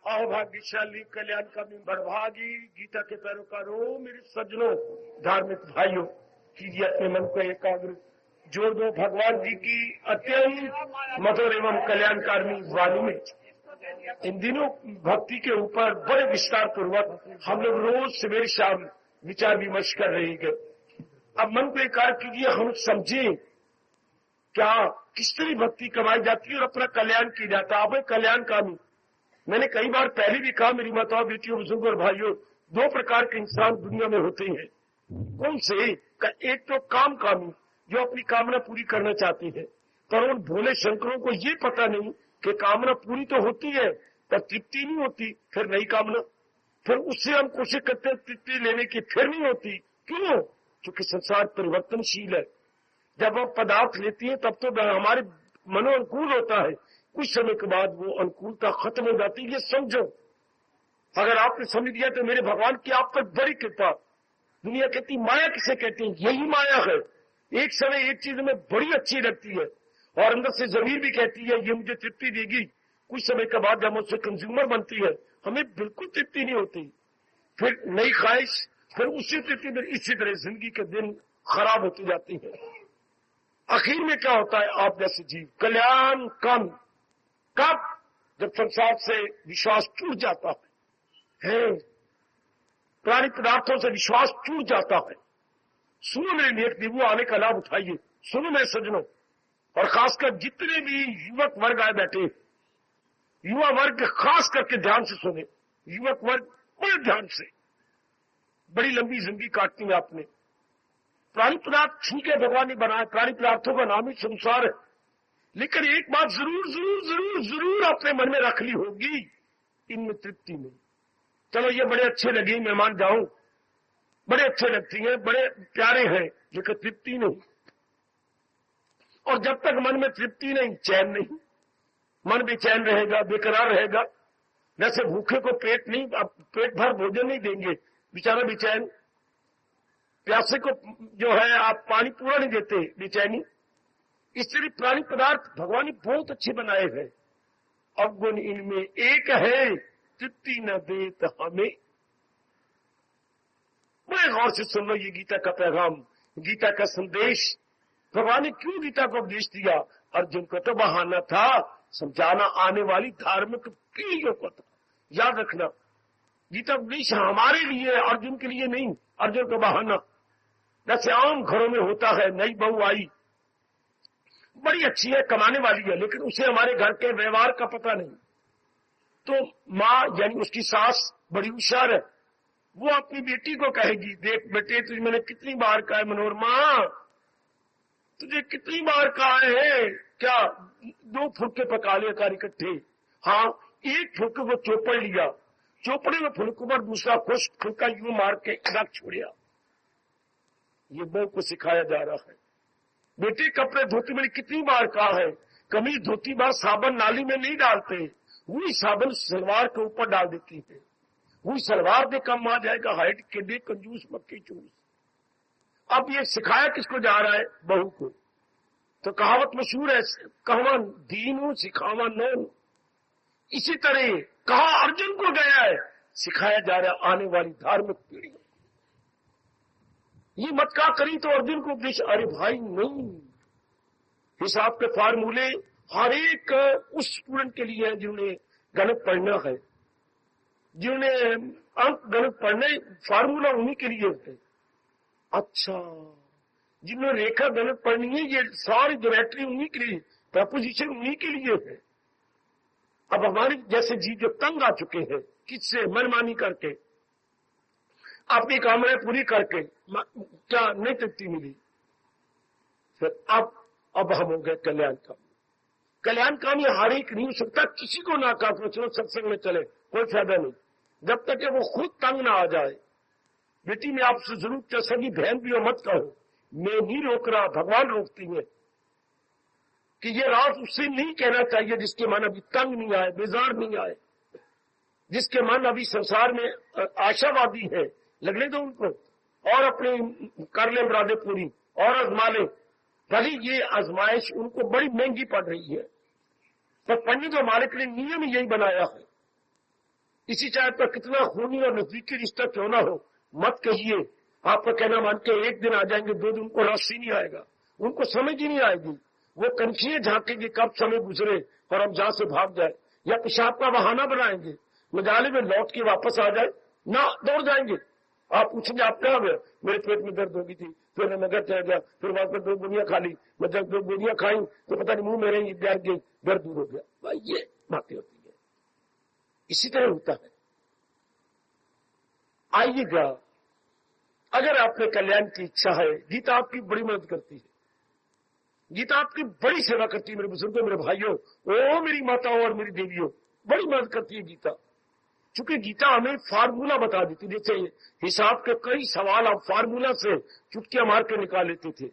आओ भाग्यशाली कल्याणकामी बड़भागी गीता के पैरोकारों, मेरे सज्जनों, धार्मिक भाइयों, कीजिए अपने मन को एकाग्र, जोड़ दो भगवान जी की अत्यंत मधुर एवं कल्याणकामी वाणी में। इन दिनों भक्ति के ऊपर बड़े विस्तार पूर्वक हम लोग रोज सवेरे शाम विचार विमर्श कर रहे हैं। अब मन को एकाग्र कीजिए, हम समझें क्या किस तरह भक्ति कमाई जाती है और अपना कल्याण किया जाता है। आप कल्याणकामी, मैंने कई बार पहले भी कहा, मेरी माताओं, बेटियों, बुजुर्गों और भाइयों, दो प्रकार के इंसान दुनिया में होते हैं। कौन से? एक तो कामकामी, जो अपनी कामना पूरी करना चाहते हैं, पर उन भोले शंकरों को ये पता नहीं कि कामना पूरी तो होती है पर तृप्ति नहीं होती, फिर नई कामना, फिर उससे हम कोशिश करते हैं तृप्ति लेने की, फिर नहीं होती। क्यों? क्योंकि संसार परिवर्तनशील है। जब हम पदार्थ लेती है तब तो हमारे मनोअनुकूल होता है, कुछ समय के बाद वो अनुकूलता खत्म हो जाती है। ये समझो, अगर आपने समझ दिया तो मेरे भगवान की आप पर बड़ी कृपा। दुनिया कहती माया किसे कहते हैं? यही माया है। एक समय एक चीज में बड़ी अच्छी लगती है और अंदर से जमीर भी कहती है ये मुझे तृप्ति देगी, कुछ समय के बाद जब उससे कंज्यूमर बनती है हमें बिल्कुल तृप्ति नहीं होती, फिर नई ख्वाहिश, फिर उसी तृप्ति में। इसी तरह जिंदगी के दिन खराब होती जाती है। आखिर में क्या होता है? आप जैसे जीव कल्याण कम कब? जब संसार से विश्वास टूट जाता है, प्राणी पदार्थों से विश्वास टूट जाता है। सुनो मेरे नेक दिवो, आने का लाभ उठाइए। सुनो मेरे सज्जनों, और खासकर जितने भी युवक वर्ग आए बैठे, युवा वर्ग खास करके ध्यान से सुने। युवक वर्ग बड़े ध्यान से, बड़ी लंबी जिंदगी काटनी है आपने। प्राणी पदार्थ ठीक है, भगवान ने बनाया, प्राणी पदार्थों का नाम ही संसार है, लेकिन एक बात जरूर जरूर जरूर जरूर अपने मन में रख ली होगी, इनमें तृप्ति नहीं। चलो ये बड़े अच्छे लगे, मैं मान जाऊं, बड़े अच्छे लगती हैं, बड़े प्यारे हैं, लेकिन तृप्ति नहीं। और जब तक मन में तृप्ति नहीं, चैन नहीं, मन बेचैन रहेगा, बेकरार रहेगा। जैसे भूखे को पेट नहीं, अब पेट भर भोजन नहीं देंगे, बेचारा बेचैन। प्यासे को जो है आप पानी पूरा नहीं देते, बेचैनी। इस तरह प्राणी पदार्थ भगवान ने बहुत अच्छे बनाए हैं। अवगुण इनमें एक है, तृप्ति न देत हमें। बड़े गौर से सुन लो ये गीता का पैगाम, गीता का संदेश। भगवान ने क्यों गीता को उपदेश दिया? अर्जुन को तो बहाना था, समझाना आने वाली धार्मिक पीढ़ियों को था। याद रखना, गीता उपदेश हमारे लिए, अर्जुन के लिए नहीं। अर्जुन का बहाना जैसे आम घरों में होता है, नई बहू आई, बड़ी अच्छी है, कमाने वाली है, लेकिन उसे हमारे घर के व्यवहार का पता नहीं। तो माँ यानी उसकी सास बड़ी होशियार है, वो अपनी बेटी को कहेगी, देख बेटे तुझे मैंने कितनी बार कहा है, मनोरमा तुझे कितनी बार कहा है, क्या 2 फुलके पका लिया कर इकट्ठे? हाँ, एक फुलके को चोपड़ लिया, चोपड़े में फुलकों पर दूसरा खुश फुलका यूं मार के रख छोड़िया। ये बहू को सिखाया जा रहा है। बेटे कपड़े धोती, मैंने कितनी बार कहा है, कमीज धोती बार साबन नाली में नहीं डालते, वही साबन सलवार के ऊपर डाल देती है, वही सलवार दे कम आ जाएगा, हाइट के दे कंजूस मक्की चूस। अब ये सिखाया किसको जा रहा है? बहू को। तो कहावत मशहूर है, कहवा दीनू सिखावा नौन। इसी तरह कहा अर्जुन को गया है, सिखाया जा रहा है आने वाली धार्मिक पीढ़ी। ये मत कहा करी तो अर्जुन को उपदेश, अरे भाई नहीं, हिसाब के फार्मूले हर एक उस स्टूडेंट के लिए है जिन्होंने गणित पढ़ना है, जिन्होंने अंक गणित पढ़ने, फार्मूला उन्हीं के लिए होते। अच्छा, जिन्होंने रेखा गणित पढ़नी है, ये सारी ज्योमेट्री उन्हीं के लिए, प्रपोजिशन उन्हीं के लिए है। अब हमारे जैसे जीव जो तंग आ चुके हैं, किससे मनमानी करके, अपनी कामनाएं पूरी करके, क्या नहीं तृप्ति मिली, फिर अब हम हो गए कल्याणकामी। कल्याणकामी हर एक नहीं हो सकता, किसी को ना कहा चलो सत्संग में चले, कोई फायदा नहीं, जब तक कि वो खुद तंग ना आ जाए। बेटी में आपसे जरूर सभी बहन भी हो, मत कहो, मैं नहीं रोक रहा, भगवान रोकती है कि ये रात उससे नहीं कहना चाहिए जिसके मन अभी तंग नहीं आए, बेजार नहीं आए, जिसके मन अभी संसार में आशावादी है, लगने दो उनको, और अपने कर ले मुरादे पूरी और आजमा ले। भले ये आजमाइश उनको बड़ी महंगी पड़ रही है, पर पढ़ने तो हमारे के लिए नियम यही बनाया है इसी चाय पर कितना खूनी और नजदीकी रिश्ता क्यों ना हो, मत कहिए आपका कहना मान के एक दिन आ जाएंगे, 2 दिन उनको रास ही नहीं आएगा, उनको समझ ही नहीं आएगी। वो कनखियां झांकेंगे कब समय गुजरे और हम जहां से भाग जाए, या पेशाब का बहाना बनाएंगे, मजाले में लौट के वापस आ जाए ना, दौड़ जाएंगे। आप पूछेंगे आप क्या हुआ, मेरे पेट में दर्द होगी थी, फिर मैं घर चला गया, फिर वहां पर 2 गोलियां खा ली, मैं जब 2 गोलियां खाई तो पता नहीं मुंह मेरे बैठ गई, दर्द दूर हो गया। भाई ये बातें होती है, इसी तरह होता है। आइएगा, अगर आपने कल्याण की इच्छा है, गीता आपकी बड़ी मदद करती है, गीता आपकी बड़ी सेवा करती है मेरे बुजुर्गों, मेरे भाइयों, ओ मेरी माताओं और मेरी देवियों, बड़ी मदद करती है गीता। क्योंकि गीता हमें फार्मूला बता देती, जैसे हिसाब के कई सवाल आप फार्मूला से चुटकियां मार के निकाल लेते थे।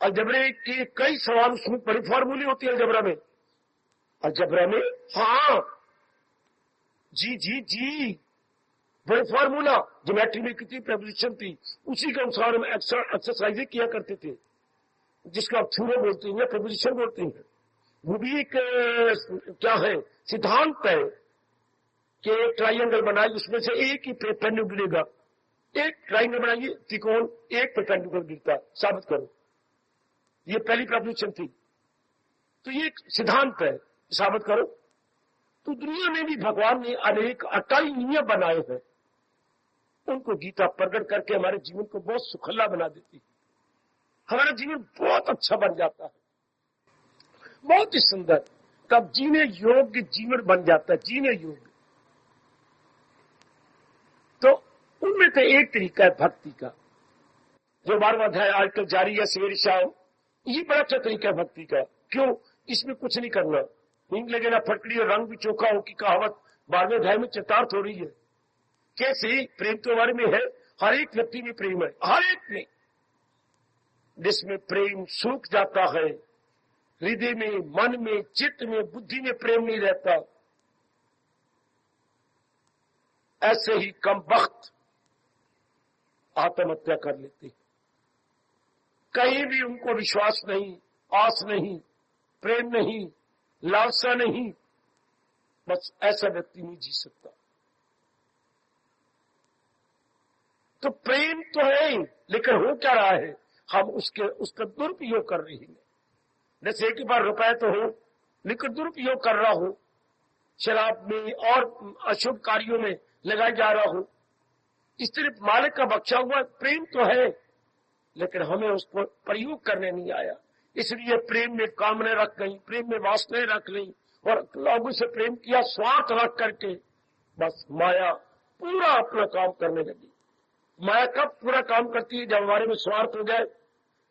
अलजबरे के कई सवाल उसमें बड़ी फार्मूले होती है अलजबरा में। अलजबरा में हाँ जी जी जी बड़े फार्मूला, ज्योमेट्री में कितनी प्रेपोजिशन थी, उसी के अनुसार हम एक्सरसाइजें किया करते थे, जिसको आप थ्योरम बोलते हैं या प्रेपोजिशन बोलते हैं। वो भी एक क्या है, सिद्धांत है कि एक ट्राइंगल बनाए, उसमें से एक ही परपेंडिकुलर गिरेगा, एक ट्राइंगल बनाइए त्रिकोण, एक परपेंडिकुलर गिरता, साबित करो। ये पहली प्रेपोजिशन थी, तो ये एक सिद्धांत है, साबित करो। तो दुनिया में भी भगवान ने अनेक अटल नियम बनाए हैं, उनको गीता प्रकट करके हमारे जीवन को बहुत सुखला बना देती है, हमारा जीवन बहुत अच्छा बन जाता है, बहुत ही सुंदर, तब जीने योग्य जीवन बन जाता है, जीने योग्य। तो उनमें से एक तरीका है भक्ति का, जो 12वां अध्याय आजकल जारी है सवेरे शाम। ये बड़ा अच्छा तरीका है भक्ति का। क्यों? इसमें कुछ नहीं करना, हींग लगे ना फटकड़ी और रंग भी चोखा हो की कहावत 12वें अध्याय में चितार्थ हो रही है। कैसे? प्रेम तो हमारे में है, हर एक व्यक्ति में प्रेम है, हर एक में। जिसमें प्रेम सूख जाता है, हृदय में, मन में, चित्त में, बुद्धि में प्रेम नहीं रहता, ऐसे ही कम वक्त आत्महत्या कर लेते हैं। कहीं भी उनको विश्वास नहीं, आस नहीं, प्रेम नहीं, लालसा नहीं, बस ऐसा व्यक्ति नहीं जी सकता। तो प्रेम तो है, लेकिन हो क्या रहा है, हम उसका दुरुपयोग कर रहे हैं। जैसे एक बार रुपए तो हो, लेकिन दुरुपयोग कर रहा हो, शराब में और अशुभ कार्यों में लगाया जा रहा हो, इस तरह मालिक का बख्शा हुआ प्रेम तो है, लेकिन हमें उसको प्रयोग करने नहीं आया। इसलिए प्रेम में कामने रख गई, प्रेम में वासनाएं रख ली और लोगों से प्रेम किया स्वार्थ रख करके, बस माया पूरा अपना काम करने लगी। माया कब पूरा काम करती है? जब हमारे में स्वार्थ हो जाए,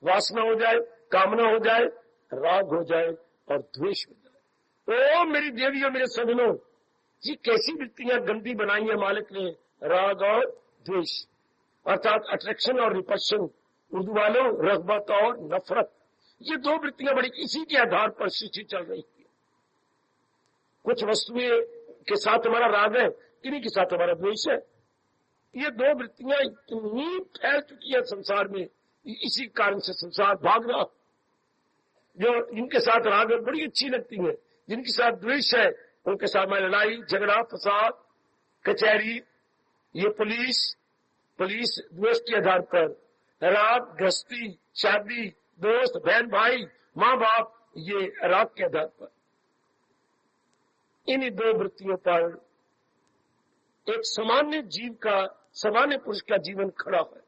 वासना हो जाए, कामना हो जाए, राग हो जाए और द्वेष हो जाए। ओ मेरी देवियों, मेरे सजनों, ये कैसी वृत्तियां गंदी बनाई है मालिक ने, राग और द्वेष, अर्थात अट्रैक्शन और रिपल्शन, उर्दू वालों रगबत और नफरत। ये 2 वृत्तियां बड़ी इसी के आधार पर सृष्टि चल रही है। कुछ वस्तुएं के साथ हमारा राग है, किन्हीं के साथ हमारा द्वेष है। ये 2 वृत्तियां इतनी फैल चुकी है संसार में, इसी कारण से संसार भाग रहा। जो जिनके साथ राग है बड़ी अच्छी लगती है, जिनके साथ द्वेष है उनके साथ में लड़ाई झगड़ा फसाद, कचहरी, ये पुलिस द्वेष के आधार पर, राग गृहस्थी, शादी, दोस्त, बहन भाई, माँ बाप, ये राग के आधार पर। इन्हीं 2 वृत्तियों पर एक सामान्य जीव का, सामान्य पुरुष का जीवन खड़ा है।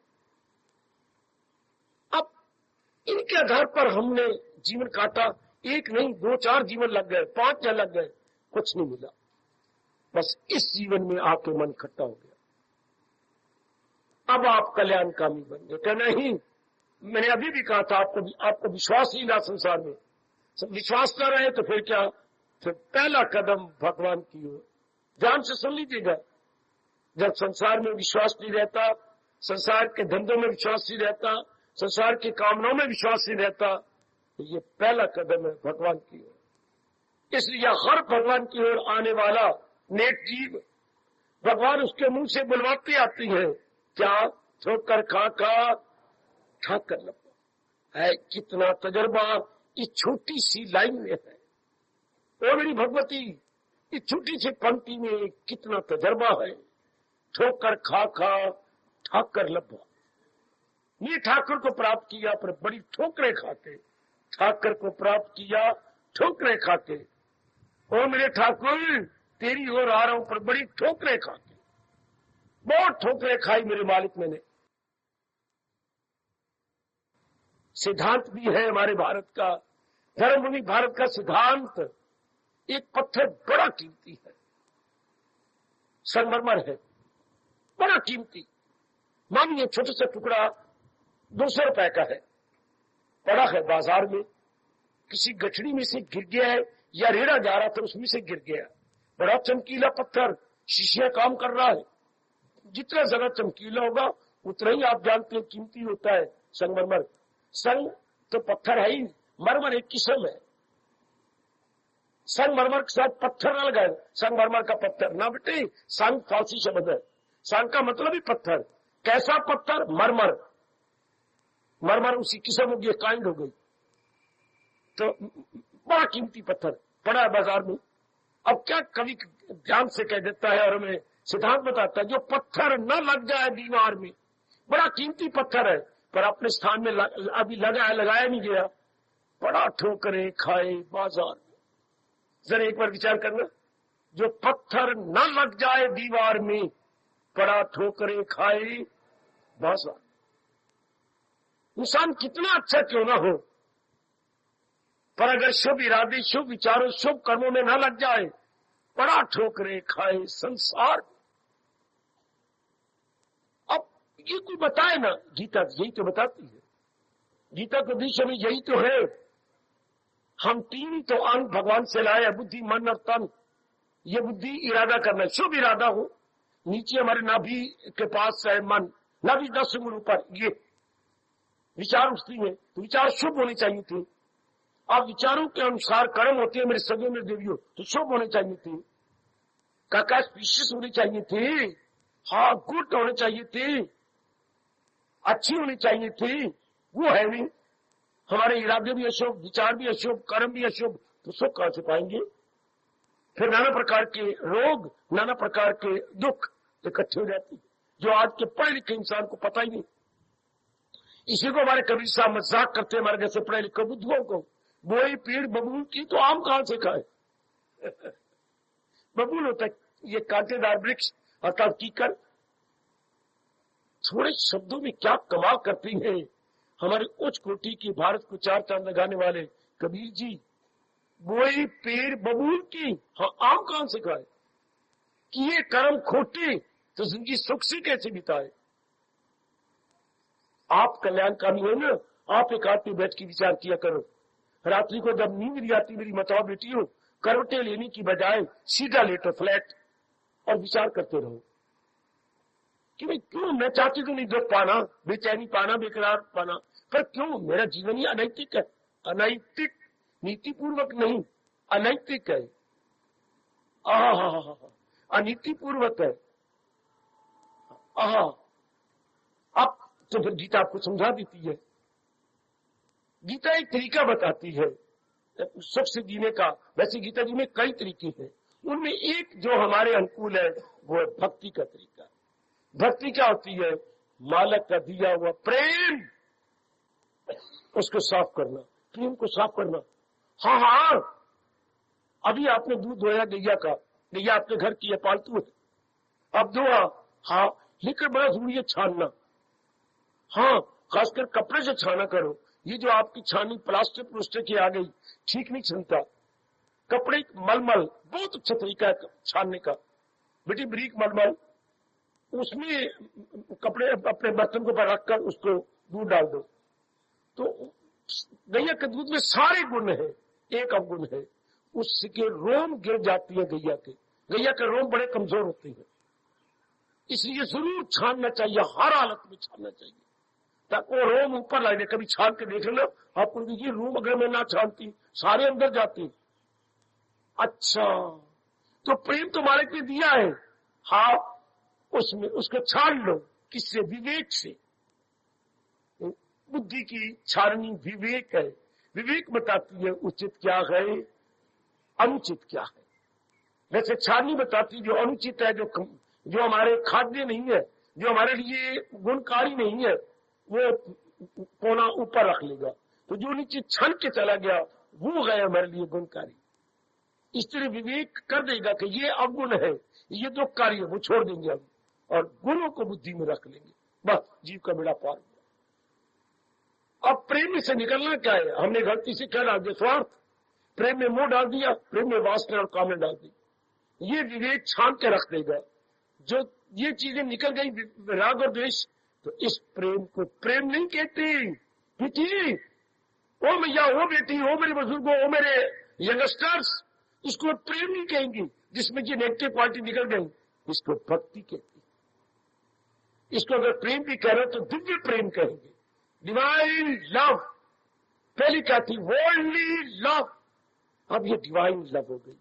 अब इनके आधार पर हमने जीवन काटा, एक नहीं 2-4 जीवन लग गए, 5 लग गए, कुछ नहीं मिला। बस इस जीवन में आपके मन इकट्ठा हो गया, अब आप कल्याणकामी बन गए। क्या नहीं? मैंने अभी भी कहा था आपको विश्वास ही ना संसार में, विश्वास न रहे तो फिर क्या, फिर पहला कदम भगवान की ओर। ध्यान से सुन लीजिएगा, जब संसार में विश्वास नहीं रहता, संसार के धंधों में विश्वास नहीं रहता, संसार की कामनाओं में विश्वास नहीं रहता, तो ये पहला कदम है भगवान की ओर। इसलिए हर भगवान की ओर आने वाला नेक जीव, भगवान उसके मुंह से बुलवाते आती है, क्या? ठोकर खा ठाक कर लपा है। कितना तजर्बा इस छोटी सी लाइन में है। ओ मेरी भगवती, इस छोटी सी पंक्ति में कितना तजर्बा है। ठोकर खा खा ठाकर लब्बा, ये ठाकुर को प्राप्त किया पर बड़ी ठोकरें खाते, ठाकर को प्राप्त किया ठोकरें खाते। ओ मेरे ठाकुर तेरी ओर आ रहा हूं पर बड़ी ठोकरें खाते, बहुत ठोकरें खाई मेरे मालिक मैंने। सिद्धांत भी है हमारे भारत का, धर्मभूमि भारत का सिद्धांत। एक पत्थर बड़ा कीमती है, संगमरमर है, बड़ा कीमती। मानिए छोटा सा टुकड़ा 200 रुपए का है, पड़ा है बाजार में, किसी गठड़ी में से गिर गया है या रेड़ा जा रहा था उसमें से गिर गया। बड़ा चमकीला पत्थर, शीशे काम कर रहा है। जितना ज्यादा चमकीला होगा उतना ही आप जानते हैं कीमती होता है संगमरमर। संग तो पत्थर है ही, मरमर एक किस्म है। संगमरमर के साथ पत्थर न लगाए, संगमरमर का पत्थर ना बेटे, संग फारसी शब्द है, संग का मतलब ही पत्थर। कैसा पत्थर? मरमर। मरमर उसी किस्म हो गई, काइंड हो गई। तो बड़ा कीमती पत्थर पड़ा है बाजार में। अब क्या कवि ध्यान से कह देता है और हमें सिद्धांत बताता है, जो पत्थर न लग जाए दीवार में, बड़ा कीमती पत्थर है पर अपने स्थान में अभी लगाया नहीं गया, बड़ा ठोकरें खाए बाजार में। जरा एक बार विचार करना, जो पत्थर न लग जाए दीवार में, बड़ा ठोकरें खाए बाजार। इंसान कितना अच्छा क्यों ना हो, पर अगर शुभ इरादे, शुभ विचारों, शुभ कर्मों में न लग जाए, बड़ा ठोकरें खाए संसार। अब ये कोई बताए ना, गीता यही तो बताती है। गीता के उद्देश्य में यही तो है। हम 3 तो अंग भगवान से लाए, बुद्धि मन और तन। ये बुद्धि इरादा करना, शुभ इरादा हो। नीचे हमारे नाभि के पास है मन, नाभि 10 उंगल ऊपर, ये विचार उठती है तो विचार शुभ होने चाहिए थे। अब विचारों के अनुसार कर्म होते हैं मेरे सगे मेरे देवियों, तो शुभ होने चाहिए थे। काका स्पीशीज होनी चाहिए थे, हाँ गुड होने चाहिए थे, अच्छी होनी चाहिए थी, वो है नहीं। हमारे इरादे भी अशुभ, विचार भी अशुभ, कर्म भी अशुभ, तो सुख कहां से पाएंगे? फिर नाना प्रकार के रोग, नाना प्रकार के दुख इकट्ठे हो जाते, जो आज के पढ़े लिखे इंसान को पता ही नहीं। इसी को हमारे कबीर साहब मजाक करते हैं हमारे जैसे पढ़े लिखे बुद्धुओं को, बोई पीड़ बबूल की तो आम कहां से खाए? बबूल होता है ये कांटेदार वृक्ष, अर्थात कीकर। थोड़े शब्दों में क्या कमाल करती है हमारे उच्च कोटि की, भारत को 4 चांद लगाने वाले कबीर जी। बोई पेड़ बबूल की, हाँ आम कहां से खाए? कि ये कर्म खोटे तो जिंदगी सुख से कैसे बिताए? आप कल्याणकारी हो ना, आप एक आदमी बैठ के विचार किया करो। रात्रि को जब नींद नहीं आती मेरी मतवा बेटी हो, करवटें लेने की बजाय सीधा लेटो फ्लैट और विचार करते रहो कि भाई क्यों, मैं चाहती तो नहीं दुख पाना, बेचैनी पाना, बेकरार पाना, पर क्यों? मेरा जीवन ही अनैतिक है। अनैतिक, नीतिपूर्वक नहीं, अनैतिक है, अनीतिपूर्वक है। अब तो फिर गीता आपको समझा देती है। गीता एक तरीका बताती है सुख से जीने का। वैसे गीता जी में कई तरीके हैं, उनमें एक जो हमारे अनुकूल है वो है भक्ति का तरीका। भक्ति क्या होती है? मालक का दिया हुआ प्रेम, उसको साफ करना, प्रेम को साफ करना। हाँ, अभी आपने दूध धोया गैया का, गैया आपके घर की है, पालतू है, अब धोआ, हाँ, लेकर बड़ा जरूरी है छानना। हाँ, खासकर कपड़े से छाना करो। ये जो आपकी छानी प्लास्टिक की आ गई, ठीक नहीं छनता। कपड़े मलमल बहुत अच्छा तरीका है छानने का, बेटी ब्रीक मलमल, उसमें कपड़े अपने बर्तन को पर रखकर उसको दूध डाल दो, तो गैया के दूध में सारे गुण है, एक अवगुण है, उसके रोम गिर जाती है गैया के। गैया के रोम बड़े कमजोर होते हैं, इसलिए जरूर छानना चाहिए, हर हालत में छानना चाहिए ताकि वो रोम ऊपर ला दे। कभी छान के देख लेना आपको, ये रोम अगर मैं ना छानती सारे अंदर जाती। अच्छा, तो प्रेम तो मालिक ने दिया है, हाँ, उसमें उसको छान लो। किससे? विवेक से। बुद्धि की छाननी विवेक है। विवेक बताती है उचित क्या है, अनुचित क्या है। वैसे छाननी बताती जो अनुचित है, जो हमारे खाद्य नहीं है, जो हमारे लिए गुणकारी नहीं है, वो कोना ऊपर रख लेगा। तो जो नीचे छन के चला गया वो गया हमारे लिए गुणकारी। इस तरह विवेक कर देगा कि ये अवगुण है, ये तो कार्य वो छोड़ देंगे हम, और गुणों को बुद्धि में रख लेंगे। बस जीव का बेड़ा पार हुआ। अब प्रेम से निकलना क्या है? हमने गलती से क्या डाल दिया? स्वार्थ। प्रेम में मोह डाल दिया, प्रेम में वासना और कामना डाल दी। ये विवेक छान के रख देगा। जो ये चीजें निकल गई, राग और द्वेष, तो इस प्रेम को प्रेम नहीं कहते। बेटी, ओ मैया, ओ बेटी, ओ मेरे बुजुर्गों, ओ मेरे यंगस्टर्स, इसको प्रेम नहीं कहेंगे। जिसमें ये नेगेटिव क्वालिटी निकल गई, इसको भक्ति कहती। इसको अगर प्रेम भी कह रहे तो दिव्य प्रेम कहेंगे, डिवाइन लव। पहले क्या थी? Worldly love. अब ये डिवाइन लव हो गई,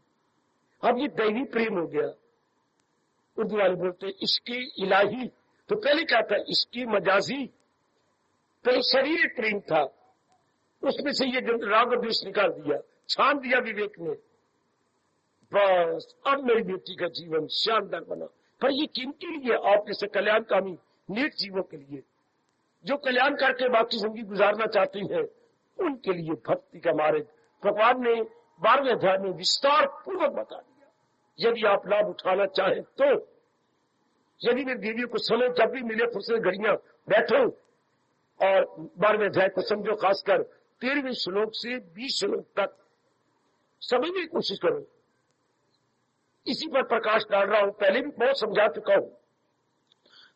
अब ये दैवी प्रेम हो गया। उर्दू वाले बोलते हैं इसकी इलाही। तो पहले क्या था? इसकी मजाजी। पहले शरीर प्रेम था, उसमें से ये राग और द्वेष निकाल दिया, छान दिया विवेक ने। बस अब मेरी बेटी का जीवन शानदार बना। पर ये किनके लिए? आप जैसे कल्याणकामी नेक जीवों के लिए, जो कल्याण करके बाकी जिंदगी गुजारना चाहते हैं, उनके लिए भक्ति का मार्ग भगवान ने 12वें अध्याय में विस्तार पूर्वक बता दिया। यदि आप लाभ उठाना चाहें तो, यदि मेरी देवियों को समय जब भी मिले फुर्सत घड़ियां बैठो और 12वें अध्याय को समझो, खासकर 13वें श्लोक से 20 श्लोक तक समझने की कोशिश करो। इसी पर प्रकाश डाल रहा हूं, पहले भी बहुत समझा चुका हूं।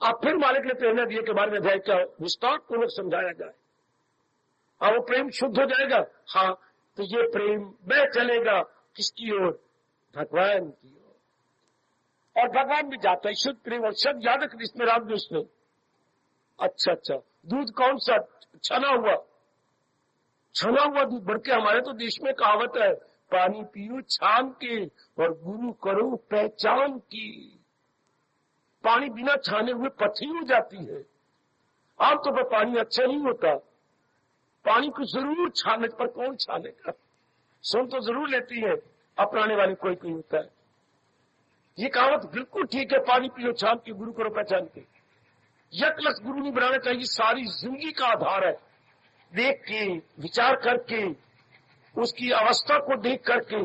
आप फिर मालिक ने प्रेरणा दिए कि 12वें अध्याय का विस्तार पूर्वक समझाया जाए। अब वो प्रेम शुद्ध हो जाएगा। हाँ, तो ये प्रेम बह चलेगा किसकी ओर? भगवान की ओर। और भगवान भी जाता है शुद्ध प्रेम। और शब्द याद रखना, इसमें राग द्वेष नहीं। अच्छा, दूध कौन सा? छना हुआ। छना हुआ दूध। बढ़के हमारे तो देश में कहावत है, पानी पियो छान के और गुरु करो पहचान की। पानी बिना छाने हुए पथरी हो जाती है। आमतौर पर पानी अच्छा नहीं होता, पानी को जरूर छानने पर कौन छानेगा? सुन तो जरूर लेती है, अपनाने वाले कोई कोई होता है। ये कहावत बिल्कुल ठीक है, पानी पियो छान के गुरु करो पहचान के। यकलस गुरु नहीं बनाना चाहिए, सारी जिंदगी का आधार है। देख के, विचार करके, उसकी अवस्था को देख करके,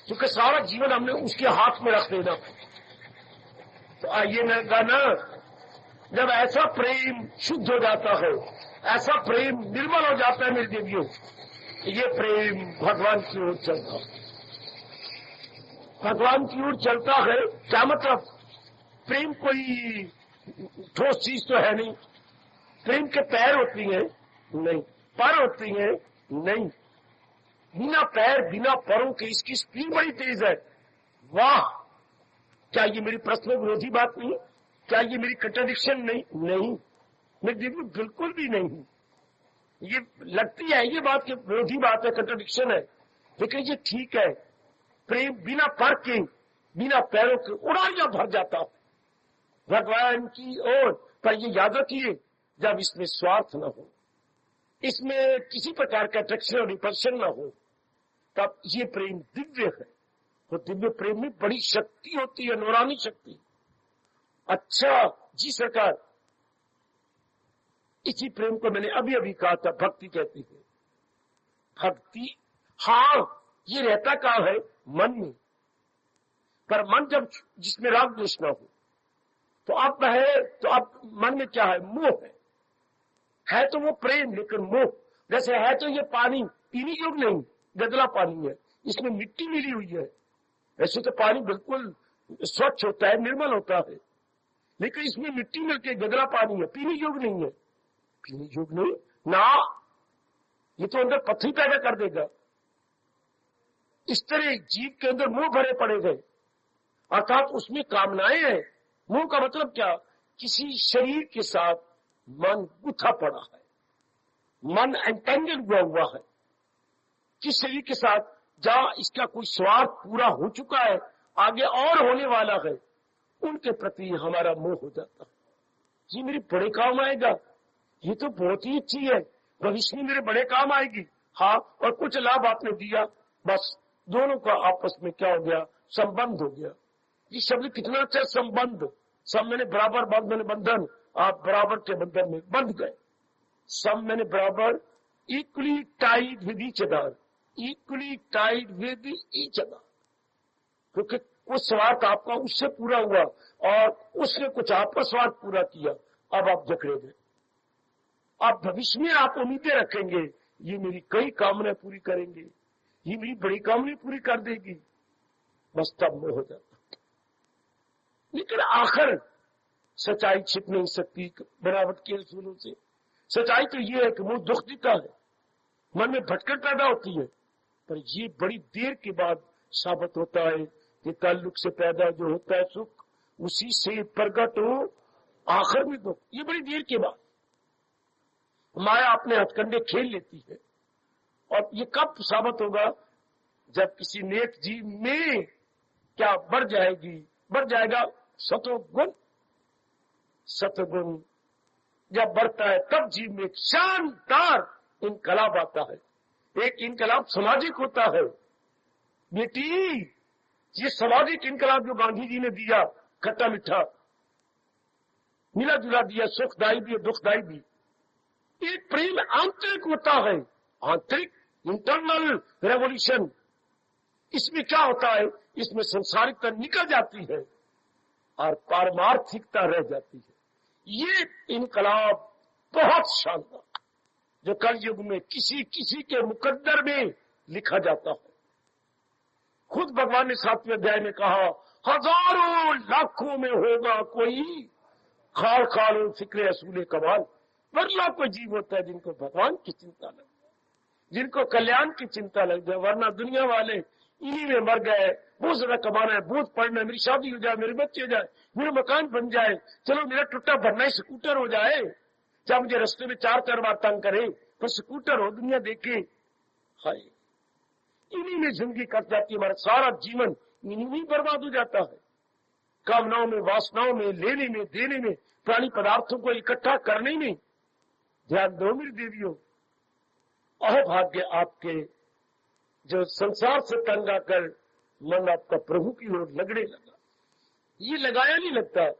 क्योंकि सारा जीवन हमने उसके हाथ में रख देना। तो आइए ना, जब ऐसा प्रेम शुद्ध हो जाता है, ऐसा प्रेम निर्मल हो जाता है मेरी देवियों, ये प्रेम भगवान की ओर चलता है। भगवान की ओर चलता है क्या मतलब? प्रेम कोई ठोस चीज तो है नहीं। प्रेम के पैर होती हैं? नहीं। पर होती हैं? नहीं। बिना पैर बिना पैरों के इसकी स्पीड बड़ी तेज है। वाह! क्या ये मेरी प्रश्न विरोधी बात नहीं? क्या ये मेरी कंट्राडिक्शन नहीं? मेरी देवी बिल्कुल भी नहीं। ये लगती है ये बात कि विरोधी बात है, कंट्राडिक्शन है, लेकिन ये ठीक है। प्रेम बिना पर के, बिना पैरों के उड़ारियां भर जाता है भगवान की ओर। पर ये याद रखिए, जब इसमें स्वार्थ न हो, इसमें किसी प्रकार का अट्रैक्शन और रिपल्शन न हो, तब ये प्रेम दिव्य है। तो दिव्य प्रेम में बड़ी शक्ति होती है, नूरानी शक्ति। अच्छा जी सरकार, इसी प्रेम को मैंने अभी अभी कहा था भक्ति कहती है। भक्ति, हाँ, ये रहता कहाँ है? मन में। पर मन जब जिसमें राग द्वेष न हो, तो अब है, तो अब मन में क्या है? मोह है तो वो प्रेम, लेकिन मोह। जैसे है तो ये पानी पीने योग्य नहीं, गदला पानी है, इसमें मिट्टी मिली हुई है। वैसे तो पानी बिल्कुल स्वच्छ होता है, निर्मल होता है, लेकिन इसमें मिट्टी मिलकर गदला पानी है, पीने योग्य नहीं है। पीने योग्य नहीं ना, ये तो अंदर पथरी पैदा कर देगा। इस तरह जीव के अंदर मोह भरे पड़े गए, अर्थात उसमें कामनाएं हैं। मोह का मतलब क्या? किसी शरीर के साथ मन गुथा पड़ा है, मन एंटेंगल हुआ है किस शरीर के साथ, जहां इसका कोई स्वार्थ पूरा हो चुका है, आगे और होने वाला है, उनके प्रति हमारा मोह हो जाता है। जी मेरे बड़े काम आएगा, ये तो बहुत ही अच्छी है, भविष्य में मेरे बड़े काम आएगी। हाँ, और कुछ लाभ आपने दिया, बस दोनों का आपस में क्या हो गया? संबंध हो गया। ये शब्द कितना अच्छा, संबंध। सब मैंने बराबर, बंध मैंने बंधन, आप बराबर के बंधन में बंध गए। सब मैंने बराबर, equally tied with each other, equally tied with each other. क्योंकि कुछ स्वार्थ आपका उससे पूरा हुआ और उसने कुछ आपका स्वार्थ पूरा किया, अब आप जकड़े गए। अब भविष्य में आप उम्मीदें रखेंगे, ये मेरी कई कामनाएं पूरी करेंगे, ये मेरी बड़ी कामनाएं पूरी कर देगी, बस तब में हो जाता। लेकिन आखिर सच्चाई छिप नहीं सकती बनावट के असूलों से। सच्चाई तो ये है कि मुंह दुख देता है, मन में भटकन पैदा होती है, पर ये बड़ी देर के बाद साबित होता है कि ताल्लुक से पैदा जो होता है सुख, उसी से प्रकट हो आखिर में दुख। ये बड़ी देर के बाद माया अपने हथकंडे खेल लेती है। और ये कब साबित होगा? जब किसी नेक जीव में क्या बढ़ जाएगा सतोगुण। सतगुण जब बढ़ता है तब जीव में एक शानदार इनकलाब आता है। एक इनकलाब सामाजिक होता है। बेटी, ये सामाजिक इनकलाब जो गांधी जी ने दिया, खट्टा मीठा मिला जुला दिया, सुखदायी भी दुखदायी भी, एक प्रेम आंतरिक होता है, आंतरिक इंटरनल रेवोल्यूशन। इसमें क्या होता है? इसमें संसारिकता निकल जाती है और पारमार्थिकता रह जाती है। ये इनकलाब बहुत शानदार, जो कल युग में किसी किसी के मुकद्दर में लिखा जाता है। खुद भगवान ने 7वें अध्याय में कहा, हजारों लाखों में होगा कोई खाल खाल फिक्रे असूले कमाल। वरना कोई जीव होता है जिनको भगवान की चिंता लग जाए, जिनको कल्याण की चिंता लग जाए। वरना दुनिया वाले इन्हीं में मर गए, बहुत ज्यादा कमाना है, बहुत पढ़ना है, मेरी शादी हो जाए, मेरे बच्चे हो जाए, मेरा मकान बन जाए, चलो मेरा टूटा भरना ही स्कूटर हो जाए, चाहे मुझे रास्ते में 4 बार तंग करे, पर स्कूटर हो, दुनिया देखे। हाय, इन्हीं में जिंदगी कट जाती है। हमारा सारा जीवन इन्हीं में बर्बाद हो जाता है। कामनाओं में, वासनाओं में, लेने में, देने में, प्राणी पदार्थों को इकट्ठा करने में। ध्यान दो मेरी देवियों, अहोभाग्य आपके जो संसार से तंग आकर मन आपका प्रभु की ओर लगने लगा। ये लगाया नहीं लगता,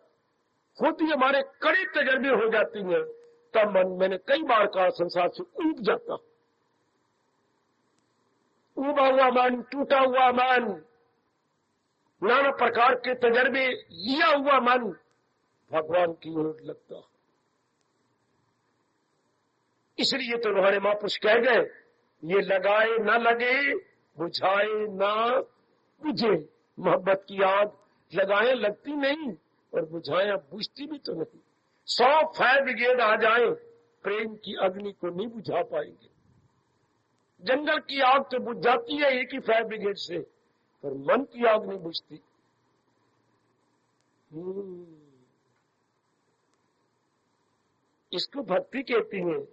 खुद ही हमारे कड़े तजर्बे हो जाती हैं, तब मन, मैंने कई बार कहा, संसार से ऊब जाता। ऊबा हुआ मन, टूटा हुआ मन, नाना प्रकार के तजर्बे लिया हुआ मन भगवान की ओर लगता। इसलिए तो हमारे महापुरुष कह गए, ये लगाए न लगे, बुझाए न बुझे। मोहब्बत की आग लगाए लगती नहीं और बुझाए बुझती भी तो नहीं। 100 फायर ब्रिगेड आ जाए, प्रेम की अग्नि को नहीं बुझा पाएंगे। जंगल की आग तो बुझ जाती है एक ही फायर ब्रिगेड से, पर मन की आग नहीं बुझती। इसको भक्ति कहती है।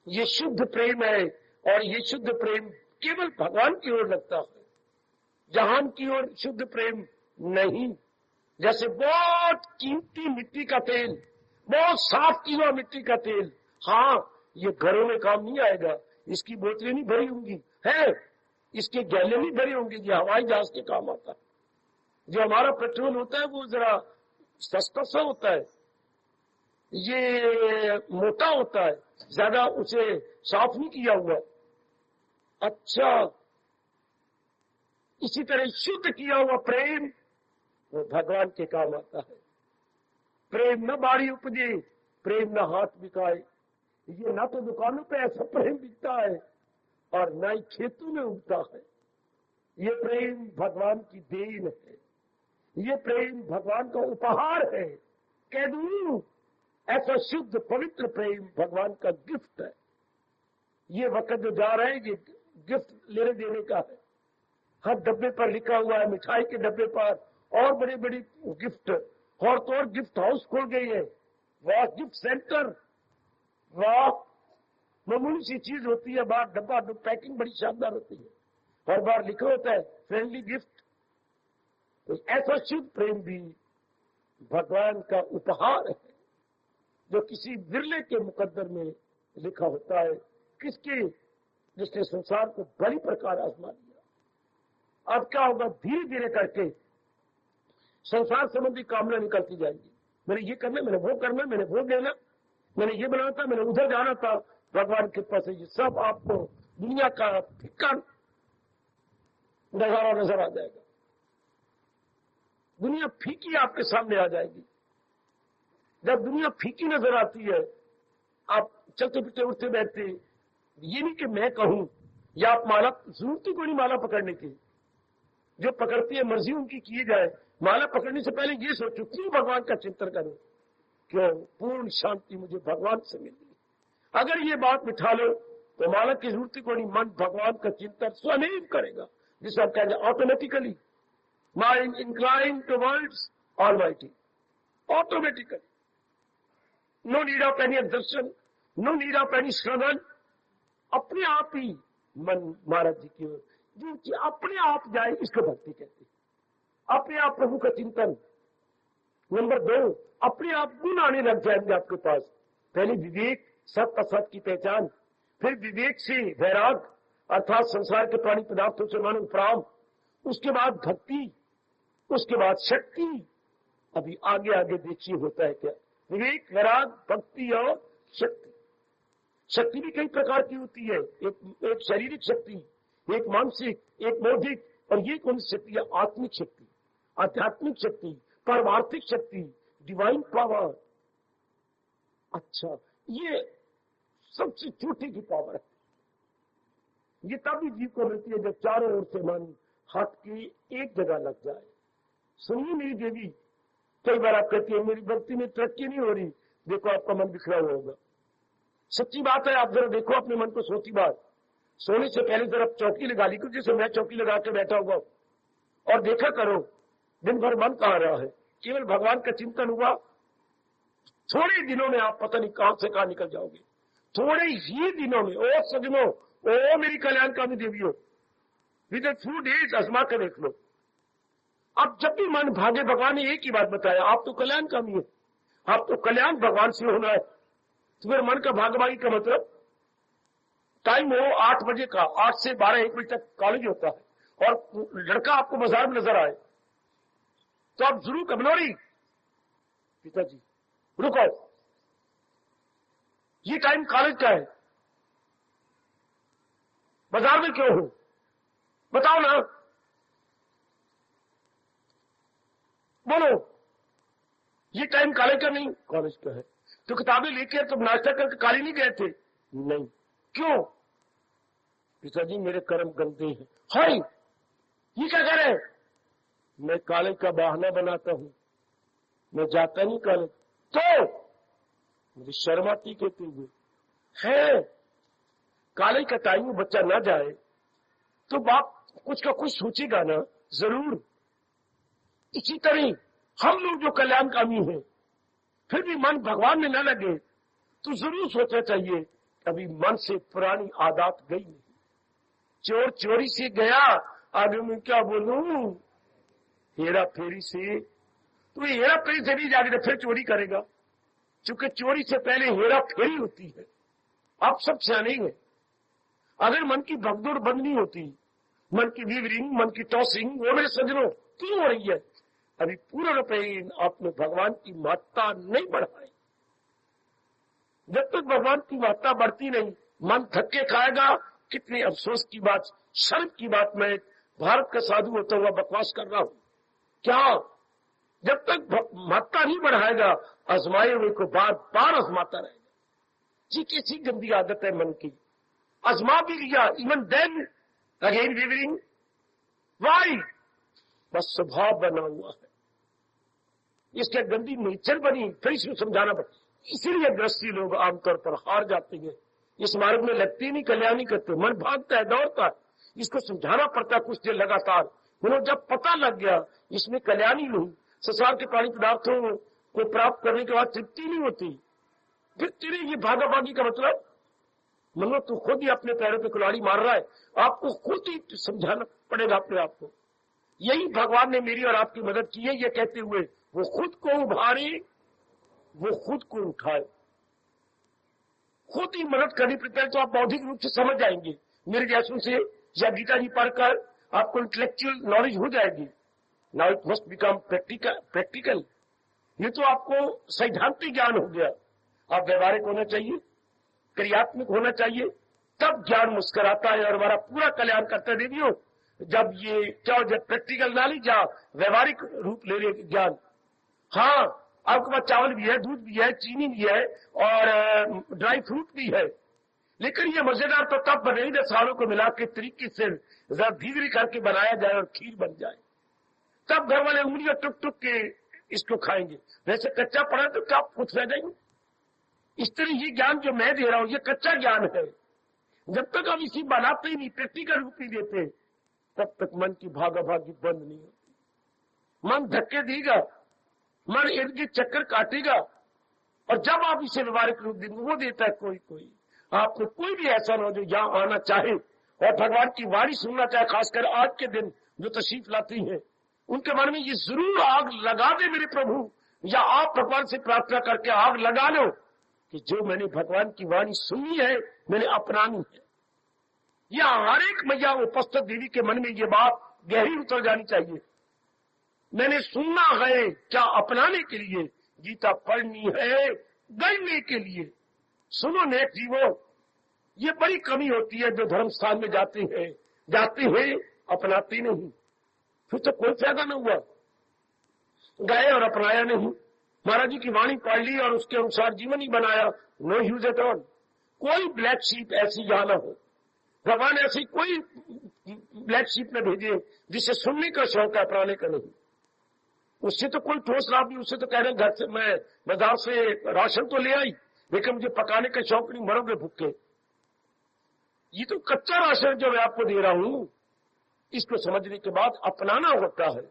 ये शुद्ध प्रेम है और ये शुद्ध प्रेम केवल भगवान की ओर लगता है, जहान की ओर शुद्ध प्रेम नहीं। जैसे बहुत कीमती मिट्टी का तेल, बहुत साफ की हुआ मिट्टी का तेल, हाँ ये घरों में काम नहीं आएगा, इसकी बोतलें नहीं भरी होंगी, है इसके गैले नहीं भरी होंगी, ये हवाई जहाज के काम आता है। जो हमारा पेट्रोल होता है वो जरा सस्ता सा होता है, ये मोटा होता है, ज्यादा उसे साफ नहीं किया हुआ। अच्छा, इसी तरह शुद्ध किया हुआ प्रेम वो भगवान के काम आता है। प्रेम न बाड़ी उपजे, प्रेम न हाथ बिकाए। ये ना तो दुकानों पे ऐसा प्रेम बिकता है और न ही खेतों में उगता है। ये प्रेम भगवान की देन है, ये प्रेम भगवान का उपहार है। कह दूं, ऐसा शुद्ध पवित्र प्रेम भगवान का गिफ्ट है। ये वक्त जो जा रहे हैं, ये गिफ्ट लेने देने का है। हर डब्बे पर लिखा हुआ है, मिठाई के डब्बे पर और बड़ी बड़ी गिफ्ट, और तो और गिफ्ट हाउस खोल गई है। वाह, गिफ्ट सेंटर, वाह, मामूली सी चीज होती है, बाहर डब्बा पैकिंग बड़ी शानदार होती है, हर बार लिखा होता है फ्रेंडली गिफ्ट। तो ऐसा शुद्ध प्रेम भी भगवान का उपहार है, जो किसी विरले के मुकद्दर में लिखा होता है। किसके? जिसने संसार को बड़ी प्रकार आजमा लिया। अब क्या होगा, धीरे धीरे करके संसार संबंधी कामना निकलती जाएगी। मैंने ये करना, मैंने वो करना, मैंने वो लेना, मैंने ये बनाना था, मैंने उधर जाना था। भगवान के पास ये सब आपको दुनिया का फीका नजारा नजर आ जाएगा। दुनिया फीकी आपके सामने आ जाएगी। जब दुनिया फीकी नजर आती है, आप चलते फिरते उठते बैठते, ये नहीं कि मैं कहूं, या आप माला, जरूरत ही कोई नहीं माला पकड़ने की, जो पकड़ती है मर्जी उनकी किए जाए। माला पकड़ने से पहले ये सोचो क्यों भगवान का चिंतन करो, क्यों पूर्ण शांति मुझे भगवान से मिली। अगर ये बात बिठा लो तो माला की जरूरत को नहीं, मन भगवान का चिंतन स्वयं करेगा, जिसे आप कहते हैं automatically mind incline towards Almighty, automatically. No need of any exertion, no need of any struggle, अपने आप ही मन महाराज जी की ओर जो अपने आप जाए, इसको भक्ति कहते हैं। अपने आप प्रभु का चिंतन। नंबर 2, अपने आप गुण आने लग जाएंगे आपके पास। पहले विवेक, सत्य असत की पहचान, फिर विवेक से वैराग अर्थात संसार के प्राणी पदार्थों से मन उपराम, उसके बाद भक्ति, उसके बाद शक्ति। अभी आगे आगे देखिए होता है क्या, विवेक, वैराग, भक्ति और शक्ति। शक्ति भी कई प्रकार की होती है, एक शारीरिक शक्ति, एक मानसिक, एक बौद्धिक, और ये कौन सी शक्ति है, आत्मिक शक्ति, आध्यात्मिक शक्ति, परमार्थिक शक्ति, डिवाइन पावर। अच्छा, ये सबसे छोटी की पावर है। ये तभी जीव को मिलती है जब चारों ओर से मन हाथ की एक जगह लग जाए। सुनिए मेरी देवी, कई बार आप कहती है मेरी भक्ति में तरक्की नहीं हो रही, देखो आपका मन बिखरा हुआ होगा। सच्ची बात है, आप जरा देखो अपने मन को। सोती बात, सोने से पहले जरा चौकी लगा ली, जैसे मैं चौकी लगा के बैठा हुआ, और देखा करो दिन भर मन कहाँ रहा है। केवल भगवान का चिंतन हुआ, थोड़े दिनों में आप पता नहीं कहां से कहां निकल जाओगे। थोड़े ही दिनों में। ओ सजनों, ओ मेरी कल्याणकामी देवियों, विद इन फ्यू डेज आजमा कर देख लो। अब जब भी मन भागे, भगवान ने एक ही बात बताया, आप तो कल्याणकामी है, आप तो कल्याण भगवान से होना है। तो फिर मन का भागभागी का मतलब टाइम हो 8 बजे का, 8 से 12-1 बजे तक कॉलेज होता है, और लड़का आपको बाजार में नजर आए तो आप जरूर कबनौरी, पिताजी रुको, ये टाइम कॉलेज का है, बाजार में क्यों हूं, बताओ ना, बोलो। ये टाइम कॉलेज का नहीं, कॉलेज का है। तो किताबें लेकर तुम नाश्ता करके कॉलेज नहीं गए थे? नहीं। क्यों? पिताजी मेरे कर्म गंदे हैं। हाय, ये क्या कह रहे हैं? मैं कॉलेज का बहाना बनाता हूं, मैं जाता नहीं कॉलेज। तो मुझे शर्म आती कहते हुए है, कॉलेज का टाइम में बच्चा ना जाए तो बाप कुछ का कुछ सोचेगा ना, जरूर। इसी तरह हम लोग जो कल्याणकामी हैं, फिर भी मन भगवान में न लगे तो जरूर सोचना चाहिए कभी मन से पुरानी आदत गई नहीं। चोर चोरी से गया, आगे मैं क्या बोलूं, हेरा फेरी से, तो हेरा फेरी से नहीं जाएगा, फिर चोरी करेगा, क्योंकि चोरी से पहले हेरा फेरी होती है। आप सब सियाने हैं। अगर मन की भगदौड़ बंद नहीं होती, मन की वीवरिंग, मन की टॉसिंग, वो मेरे सजनों क्यों हो रही है? अभी पूरा रुपये आपने भगवान की महत्ता नहीं बढ़ाई। जब तक भगवान की महत्ता बढ़ती नहीं, मन थक्के खाएगा। कितने अफसोस की बात, शर्म की बात, मैं भारत का साधु होता हुआ बकवास कर रहा हूं। क्या? जब तक महत्ता नहीं बढ़ाएगा, आजमाए हुए को बार बार आजमाता रहेगा। जी कैसी गंदी आदत है मन की। आजमा भी लिया, इवन देन अगेन विवरिंग, वाई? बस स्वभाव बना हुआ है, इसके गंदी नेचर बनी, फिर इसको समझाना पड़ता। इसीलिए गृहस्थी लोग आमतौर पर हार जाते हैं, इस मार्ग में लगती नहीं, कल्याण नहीं करते, मन भागता है, दौड़ता है। इसको समझाना पड़ता है कुछ देर लगातार। जब पता लग गया इसमें कल्याण ही नहीं, संसार के प्राणी पदार्थों को प्राप्त करने के बाद तृप्ति नहीं होती, फिर तेरे ये भागा भागी का मतलब तू खुद ही अपने पैरों पे कुल्हाड़ी मार रहा है। आपको खुद ही समझाना पड़ेगा अपने आप को। यही भगवान ने मेरी और आपकी मदद की है, ये कहते हुए वो खुद को उभारे, वो खुद को उठाए। खुद ही मदद करनी पड़ती है, तो आप बौद्धिक रूप से समझ जाएंगे। मेरे जैसों से या गीता जी पढ़कर आपको इंटेलेक्चुअल नॉलेज हो जाएगी। Now it must become practical. ये तो आपको सैद्धांतिक ज्ञान हो गया। आप व्यवहारिक होना चाहिए, क्रियात्मक होना चाहिए, तब ज्ञान मुस्कुराता है और हमारा पूरा कल्याण करता है। देवियों, जब ये क्या, जब प्रैक्टिकल नॉलेज या व्यवहारिक रूप ले ले ज्ञान, हाँ आपके पास चावल भी है, दूध भी है, चीनी भी है और ड्राई फ्रूट भी है, लेकिन ये मजेदार तो तब बने जब सालों को मिला के तरीके से जरा धीरे करके बनाया जाए और खीर बन जाए, तब घर वाले उंगलियां टुक टुक के इसको खाएंगे। वैसे कच्चा पड़ा तो क्या कुछ रह जाएंगे। इस तरह ये ज्ञान जो मैं दे रहा हूं ये कच्चा ज्ञान है। जब तक हम इसी बनाते ही नहीं, प्रैक्टिकल रूप नहीं देते, तब तक मन की भागाभागी बंद नहीं होती। मन धक्के देगा, मन इर्द गिर्द चक्कर काटेगा, और जब आप इसे व्यवहारिक रूप देंगे वो देता है कोई। आपको कोई भी ऐसा न हो जो यहां आना चाहे और भगवान की वाणी सुनना चाहे, खासकर आज के दिन जो तशरीफ लाती है, उनके मन में ये जरूर आग लगा दे मेरे प्रभु, या आप भगवान से प्रार्थना करके आग लगा लो कि जो मैंने भगवान की वाणी सुनी है मैंने अपनानी है। या हर एक मैया उपस्थित देवी के मन में ये बात गहरी उतर जानी चाहिए, मैंने सुनना है क्या अपनाने के लिए, गीता पढ़नी है गढ़ने के लिए। सुनो नेक जीवो, ये बड़ी कमी होती है जो धर्म स्थान में जाते हैं अपनाते नहीं, फिर तो कोई फायदा न हुआ। गए और अपनाया नहीं, महाराज जी की वाणी पढ़ ली और उसके अनुसार जीवन ही बनाया, नो यूज एट ऑल। कोई ब्लैक शीप ऐसी यहां न हो, भगवान ऐसी कोई ब्लैक शीप न भेजे जिसे सुनने का शौक है, अपनाने का नहीं। उससे तो कोई ठोस लाभ नहीं, उससे तो कह रहे घर से मैं बाजार से राशन तो ले आई, लेकिन मुझे पकाने का शौक नहीं, मरोगे भूखे। ये तो कच्चा राशन जो मैं आपको दे रहा हूं, इसको समझने के बाद अपनाना होता है।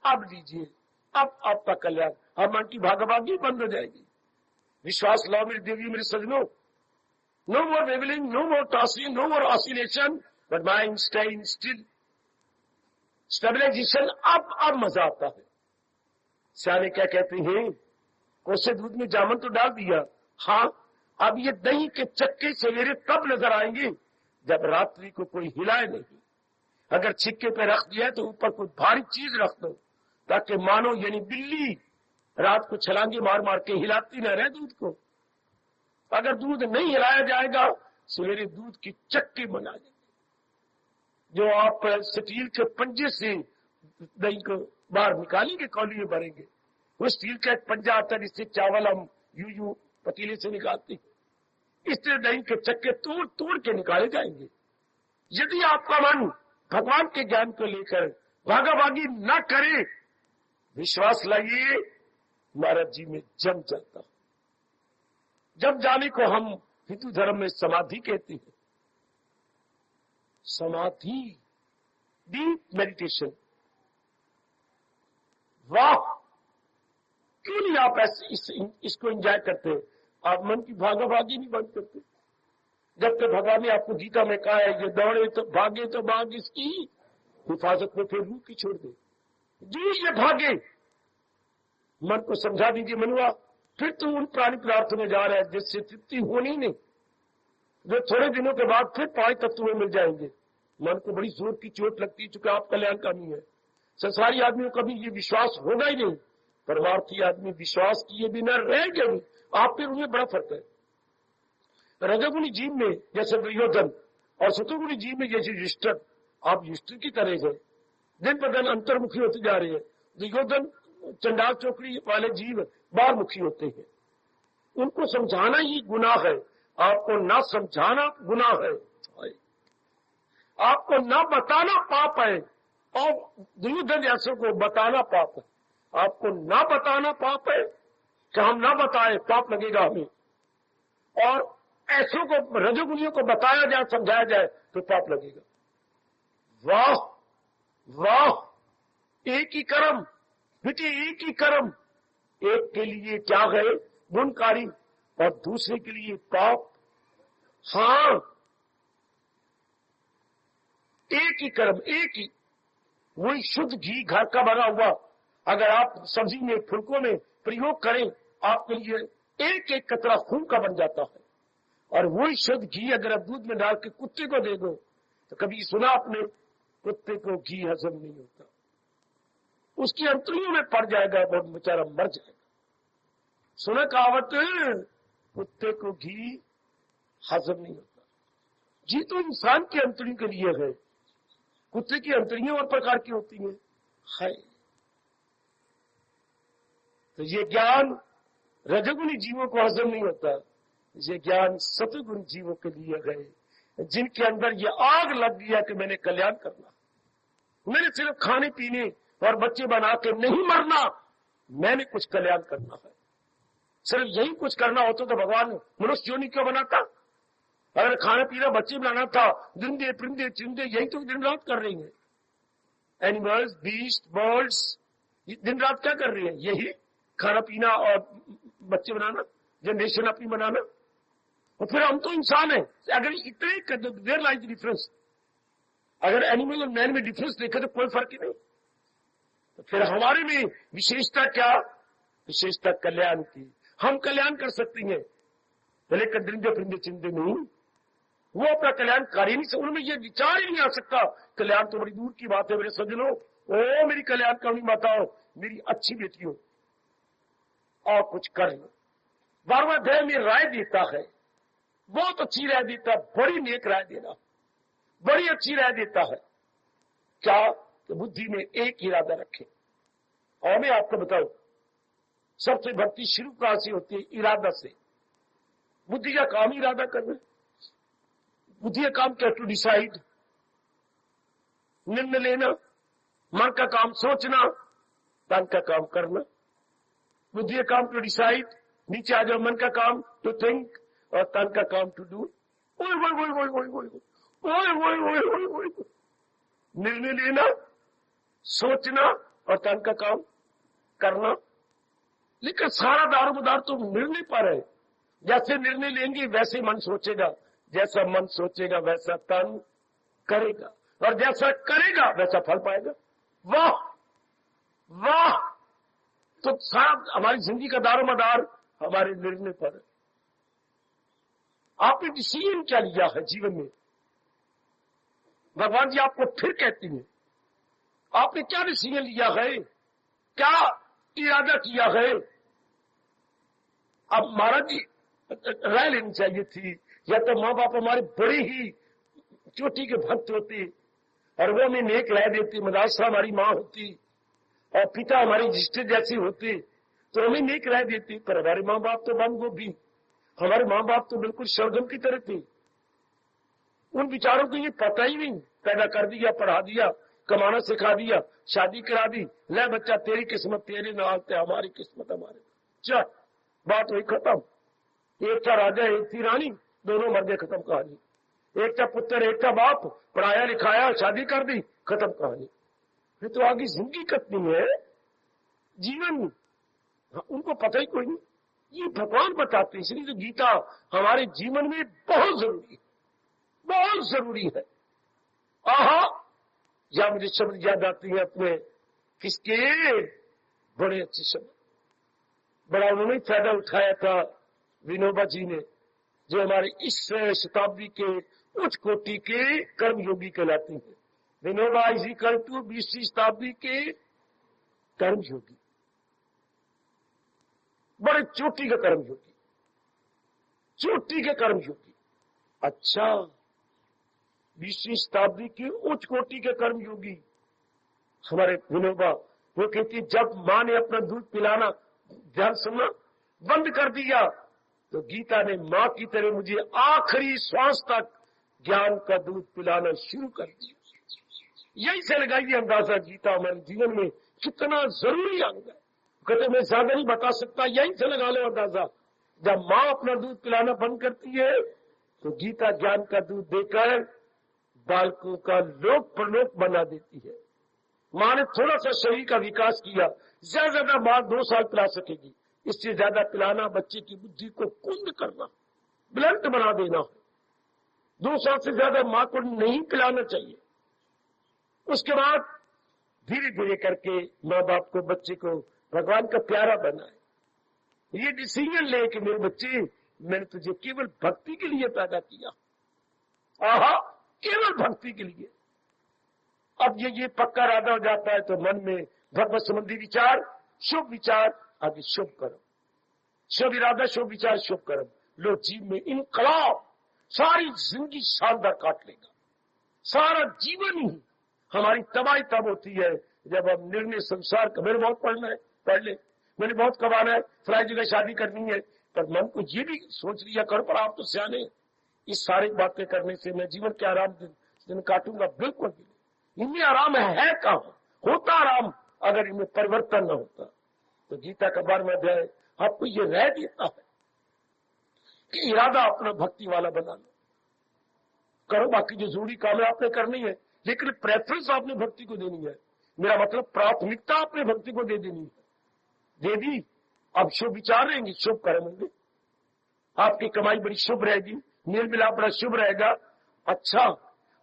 अब लीजिए, अब आपका कल्याण, अब मन की भागाभागी बंद हो जाएगी। विश्वास लाओ मेरी देवी, मेरे सजनों, no more wavering, no more tossing, no more oscillation, but mind staying still, stabilization. अब मजा आता है। सियाने क्या कहते हैं, कोसे दूध में जामन तो डाल दिया, हाँ अब ये दही के चक्के सवेरे तब नजर आएंगे जब रात्रि को कोई हिलाए नहीं। अगर छिक्के पे रख दिया तो ऊपर कोई भारी चीज रख दो, ताकि मानो यानी बिल्ली रात को छलांगे मार मार के हिलाती न रहे दूध को। अगर दूध नहीं हिलाया जाएगा सवेरे दूध की चक्के बना देंगे, जो आप स्टील के पंजे से दही को बाहर निकालेंगे, कौली में भरेंगे, वो स्टील का एक पंजा आता है जिससे चावल हम यूं पतीले से निकालते हैं। इस तरह दही के चक्के तोड़ तोड़ के निकाले जाएंगे। यदि आपका मन भगवान के ज्ञान को लेकर भागाभागी न करे, विश्वास लाइए महाराज जी में जम जाता। जब जाने को हम हिंदू धर्म में समाधि कहते हैं, समाधि, डीप मेडिटेशन। वाह, क्यों नहीं आप इसको एंजॉय करते? आप मन की भागाभागी नहीं बंद करते। जबकि भगवान ने आपको गीता में कहा है, ये दौड़े तो भाग इसकी हिफाजत में, फिर रूह की छोड़ दे। जी ये भागे, मन को समझा दीजिए, मनुआ फिर तो उन प्राणी पदार्थों में जा रहा है जिससे तृप्ति होनी नहीं, जो थोड़े दिनों के बाद फिर 5 तत्वों में मिल जाएंगे। मन को बड़ी जोर की चोट लगती है, चूंकि आप कल्याणकामी है। संसारी आदमियों का भी ये विश्वास होगा ही नहीं, परमार्थी आदमी विश्वास किए बिना रहेंगे नहीं। आप फिर उन्हें बड़ा फर्क है। रजोगुणी जीव में जैसे दुर्योधन और सतोगुणी जीव में जैसे युधिष्ठिर, आप युधिष्ठिर की तरह से दिन पर दिन अंतर्मुखी होते जा रहे हैं। दुर्योधन चंडाल चौकड़ी वाले जीव बाहरमुखी होते हैं। उनको समझाना ही गुनाह है, आपको ना समझाना गुनाह है, आपको ना बताना पाप है, और दुर्योधन जैसे को बताना पाप है। आपको ना बताना पाप है कि हम ना बताए, पाप लगेगा हमें। और ऐसों को, रजोगुणियों को बताया जाए, समझाया जाए तो पाप लगेगा। वाह वाह, एक ही कर्म बेटे, एक ही कर्म। एक के लिए क्या है गुणकारी और दूसरे के लिए पाप। हाँ, एक ही कर्म, एक ही। वही शुद्ध घी घर का बना हुआ अगर आप सब्जी में, फुलकों में प्रयोग करें, आपके लिए एक एक कतरा खून का बन जाता है। और वही शुद्ध घी अगर आप दूध में डाल के कुत्ते को दे दो, तो कभी सुना आपने कुत्ते को घी हजम नहीं होता, उसकी अंतड़ियों में पड़ जाएगा, वो बेचारा मर जाएगा। सुना कहावत, कुत्ते को घी हजम नहीं होता। घी तो इंसान की अंतड़ी के लिए है, कुत्ते की अंतड़ियां और प्रकार की होती हैं। है तो ये ज्ञान रजोगुणी जीवों को हजम नहीं होता, ये ज्ञान सतगुण जीवों के लिए है, जिनके अंदर ये आग लग गया कि मैंने कल्याण करना, मैंने सिर्फ खाने पीने और बच्चे बना के नहीं मरना, मैंने कुछ कल्याण करना है। सिर्फ यही कुछ करना होता तो भगवान मनुष्य योनि क्यों बनाता? अगर खाना पीना बच्चे बनाना था, दृंदे परिंदे चिंदे यही तो दिन रात कर रही है। एनिमल्स, बीस्ट, बर्ड्स दिन रात क्या कर रही है? यही खाना पीना और बच्चे बनाना, जनरेशन अपनी बनाना। और फिर हम तो इंसान है। अगर इतने देर लाइक डिफरेंस, अगर एनिमल और मैन में डिफरेंस देखे तो कोई फर्क ही नहीं। तो फिर हमारे में विशेषता क्या? विशेषता कल्याण की। हम कल्याण कर सकती हैं, लेकिन दृंदे परिंदे चिंदे नहीं, वो अपना कल्याण कर ही नहीं सकते, उनमें ये विचार ही नहीं आ सकता। कल्याण तो बड़ी दूर की बात है मेरे सज्जनों। ओ मेरी कल्याणकारिणी माताओं, मेरी अच्छी बेटियों, और कुछ कर लो। 12वां अध्याय में राय देता है, बहुत अच्छी राय देता है, बड़ी नेक राय देना, बड़ी अच्छी राय देता है। क्या? कि बुद्धि में एक इरादा रखे। और मैं आपको बताऊं, सबसे भक्ति शुरू कहां से होती है? इरादा से। बुद्धि का काम ही इरादा करना। बुद्धि का काम क्या? टू डिसाइड, निर्णय लेना। मन का काम सोचना, तन का काम करना। बुद्धि का काम टू डिसाइड, नीचे आ जाओ, मन का काम टू थिंक, और तन का काम टू डू। निर्णय लेना, सोचना और तन का काम करना। लेकिन सारा दारोमदार तो निर्णय पर है। जैसे निर्णय लेंगे वैसे मन सोचेगा, जैसा मन सोचेगा वैसा तन करेगा, और जैसा करेगा वैसा फल पाएगा। वाह वाह! तो सारा हमारी जिंदगी का दारोमदार हमारे निर्णय पर है। आपने डिसीजन क्या लिया है जीवन में? भगवान जी आपको फिर कहती हैं, आपने क्या डिसीजन लिया है, क्या इरादा किया है? अब महाराज जी राय लेनी चाहिए थी, या तो माँ बाप हमारे बड़े ही चोटी के भक्त होते और वो हमें नेक राय देती, मदासा हमारी माँ होती और पिता हमारी जिष्ट जैसी होते तो हमें नेक राय देती। पर हमारे माँ बाप तो बंद गोभी, हमारे माँ बाप तो बिल्कुल शलगम की तरह थे। उन विचारों को ये पता ही नहीं, पैदा कर दिया, पढ़ा दिया, कमाना सिखा दिया, शादी करा दी, ले बच्चा तेरी किस्मत तेरे नाल ते हमारी किस्मत हमारे। चल बात वही खत्म। एक था राजा, एक थी रानी, दोनों मर गए, खत्म कहानी। एक था पुत्र, एक था बाप, पढ़ाया लिखाया, शादी कर दी, खत्म कहानी। फिर तो आगे जिंदगी कितनी है, जीवन उनको पता ही कोई नहीं। ये भगवान बताते हैं, इसलिए तो गीता हमारे जीवन में बहुत जरूरी है, बहुत जरूरी है। आहा, या मुझे शब्द याद आती है अपने किसके, बड़े अच्छे शब्द, बड़ा उन्होंने फायदा उठाया था विनोबा जी ने, जो हमारे इस शताब्दी के उच्च कोटि के कर्मयोगी कहलाती है। विनोबा इज इक्वल टू 20वीं शताब्दी के कर्मयोगी, बड़े चोटी के कर्मयोगी, चोटी के कर्मयोगी। अच्छा, 20वीं शताब्दी के उच्च कोटि के कर्मयोगी हमारे विनोबा, वो कहती जब मां ने अपना दूध पिलाना, ध्यान सुनना, बंद कर दिया तो गीता ने मां की तरह मुझे आखिरी श्वास तक ज्ञान का दूध पिलाना शुरू कर दिया। यही से लगाइए अंदाजा गीता हमारे जीवन में कितना जरूरी अंग है। कहते मैं ज्यादा नहीं बता सकता, यही से लगा लो अंदाजा। जब मां अपना दूध पिलाना बंद करती है तो गीता ज्ञान का दूध देकर बालकों का लोक प्रलोक बना देती है। मां ने थोड़ा सा शरीर का विकास किया, ज्यादा मां 2 साल पिला सकेगी, इससे ज्यादा पिलाना बच्चे की बुद्धि को कुंद करना, ब्लंट बना देना है। 2 साल से ज्यादा मां को नहीं पिलाना चाहिए। उसके बाद धीरे धीरे करके माँ बाप को बच्चे को भगवान का प्यारा बनाए। ये डिसीजन ले कि मेरे बच्चे, मैंने तुझे केवल भक्ति के लिए पैदा किया। आहा, केवल भक्ति के लिए। अब ये पक्का इरादा हो जाता है तो मन में भगवत संबंधी विचार, शुभ विचार, आगे शुभ कर्म, शुभ इरादा, शुभ विचार, शुभ कर्म। लो जीव में इनकलाब, सारी जिंदगी शानदार काट लेगा। सारा जीवन ही हमारी तबाही तब होती है जब हम निर्णय संसार का, मेरे बहुत पढ़ना है, पढ़ ले, मैंने बहुत कमाना है, फलाई जगह शादी करनी है, पर मन को ये भी सोच लिया करो, पर आप तो सियाने, इस सारी बातें करने से मैं जीवन के आराम दिन काटूंगा? बिल्कुल भी नहीं। इनमें आराम है कहां? होता आराम अगर इनमें परिवर्तन न होता। तो गीता का 12वां अध्याय आपको ये रह देता है कि इरादा अपना भक्ति वाला बना लो, करो, बाकी जो जरूरी काम है आपने करनी है, लेकिन प्रेफरेंस आपने भक्ति को देनी है। मेरा मतलब प्राथमिकता आपने भक्ति को दे देनी है। दे दी, अब शुभ विचार रहेंगे, शुभ कर्म होंगे, आपकी कमाई बड़ी शुभ रहेगी, मेल मिलाप बड़ा शुभ रहेगा, अच्छा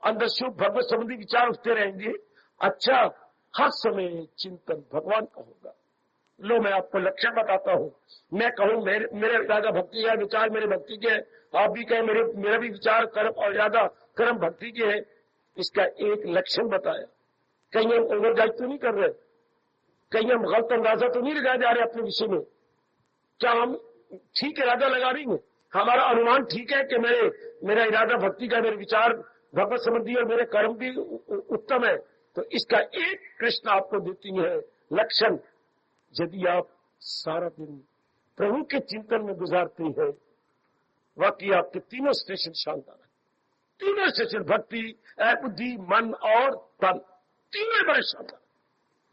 अंदर शुभ भगवत संबंधी विचार उठते रहेंगे, अच्छा हर समय चिंतन भगवान का होगा। लो मैं आपको लक्षण बताता हूं, मैं कहूं मेरे इरादा भक्ति है, विचार मेरे भक्ति के है, आप भी कहें मेरा भी विचार कर्म और इरादा कर्म भक्ति के है। इसका एक लक्षण बताया, कहीं हम ओवरगाइड तो नहीं कर रहे, कहीं हम गलत अंदाजा तो नहीं लगाए जा रहे अपने विषय में, क्या हम ठीक इरादा लगा रही हैं, हमारा अनुमान ठीक है कि मेरा इरादा भक्ति का, मेरे विचार भगवत संबंधी और मेरे कर्म भी उत्तम है। तो इसका एक कृष्ण आपको देती है लक्षण, यदि आप सारा दिन प्रभु के चिंतन में गुजारते हैं, वाकई आपके तीनों स्टेशन शानदार है। तीनों स्टेशन भक्ति, बुद्धि, मन और तन, तीनों बड़े शानदार।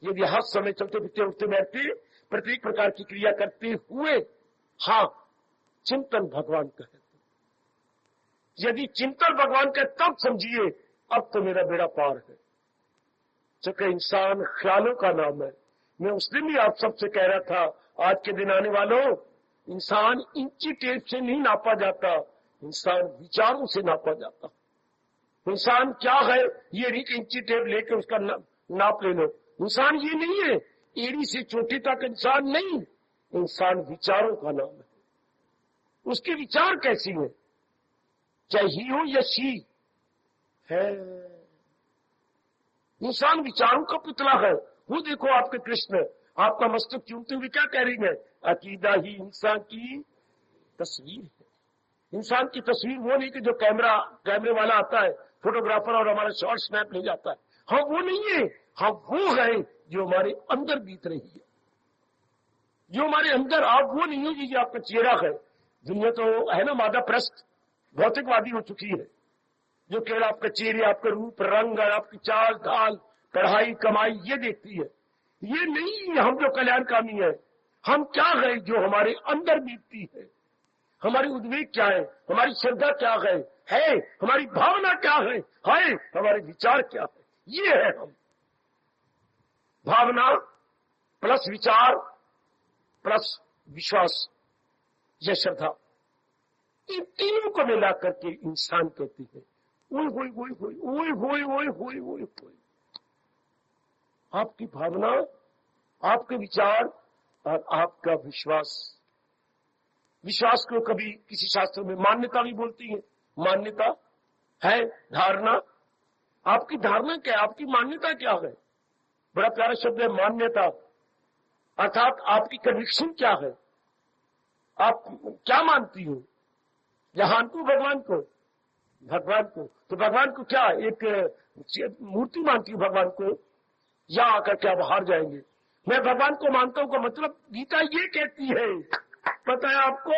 यदि हर समय चलते फिरते उठते बैठते प्रत्येक प्रकार की क्रिया करते हुए हाँ चिंतन भगवान का है, यदि चिंतन भगवान का तब समझिए अब तो मेरा बेड़ा पार है। चूंकि इंसान ख्यालों का नाम है। मैं उस दिन भी आप सबसे कह रहा था, आज के दिन आने वालों, इंसान इंची टेप से नहीं नापा जाता, इंसान विचारों से नापा जाता। इंसान क्या है ये नहीं कि इंची टेप लेके उसका नाप ले लो। इंसान ये नहीं है, एड़ी से चोटी तक इंसान नहीं, इंसान विचारों का नाम है। उसके विचार कैसी है, चाहे ही हो या शी है, इंसान विचारों का पुतला है। वो देखो आपके कृष्ण आपका मस्तक चूमते हुए क्या कह रही है, अकीदा ही इंसान की तस्वीर है। इंसान की तस्वीर वो नहीं कि जो कैमरे वाला आता है, फोटोग्राफर, और हमारा शॉर्ट स्नैप ले जाता है। हाँ वो नहीं है, हाँ वो है जो हमारे अंदर बीत रही है, जो हमारे अंदर। आप वो नहीं हो जो आपका चेहरा है। दुनिया तो है ना मादा प्रस्त, भौतिकवादी हो चुकी है, जो केवल आपका चेहरे, आपका रूप रंग, आपकी चाल ढाल, पढ़ाई कमाई ये देखती है। ये नहीं हम जो कल्याणकामी है, हम क्या है जो हमारे अंदर बीतती है, हमारी उद्वेग क्या है, हमारी श्रद्धा क्या है हमारी भावना क्या है हमारे विचार क्या है, ये है हम। भावना प्लस विचार प्लस विश्वास या श्रद्धा, इन तीनों को मिला करके इंसान कहती है ओए होए होए होए ओए होए होए होए होए होए। आपकी भावना, आपके विचार और आपका विश्वास। विश्वास को कभी किसी शास्त्र में मान्यता भी बोलती है। मान्यता है धारणा। आपकी धारणा क्या है, आपकी मान्यता क्या है? बड़ा प्यारा शब्द है मान्यता, अर्थात आपकी कन्विक्शन क्या है, आप क्या मानती हो। जहां को भगवान को तो भगवान को क्या एक मूर्ति मानती हूं भगवान को, या आकर के आप हार जाएंगे। मैं भगवान को मानता हूं का मतलब गीता ये कहती है, पता है आपको,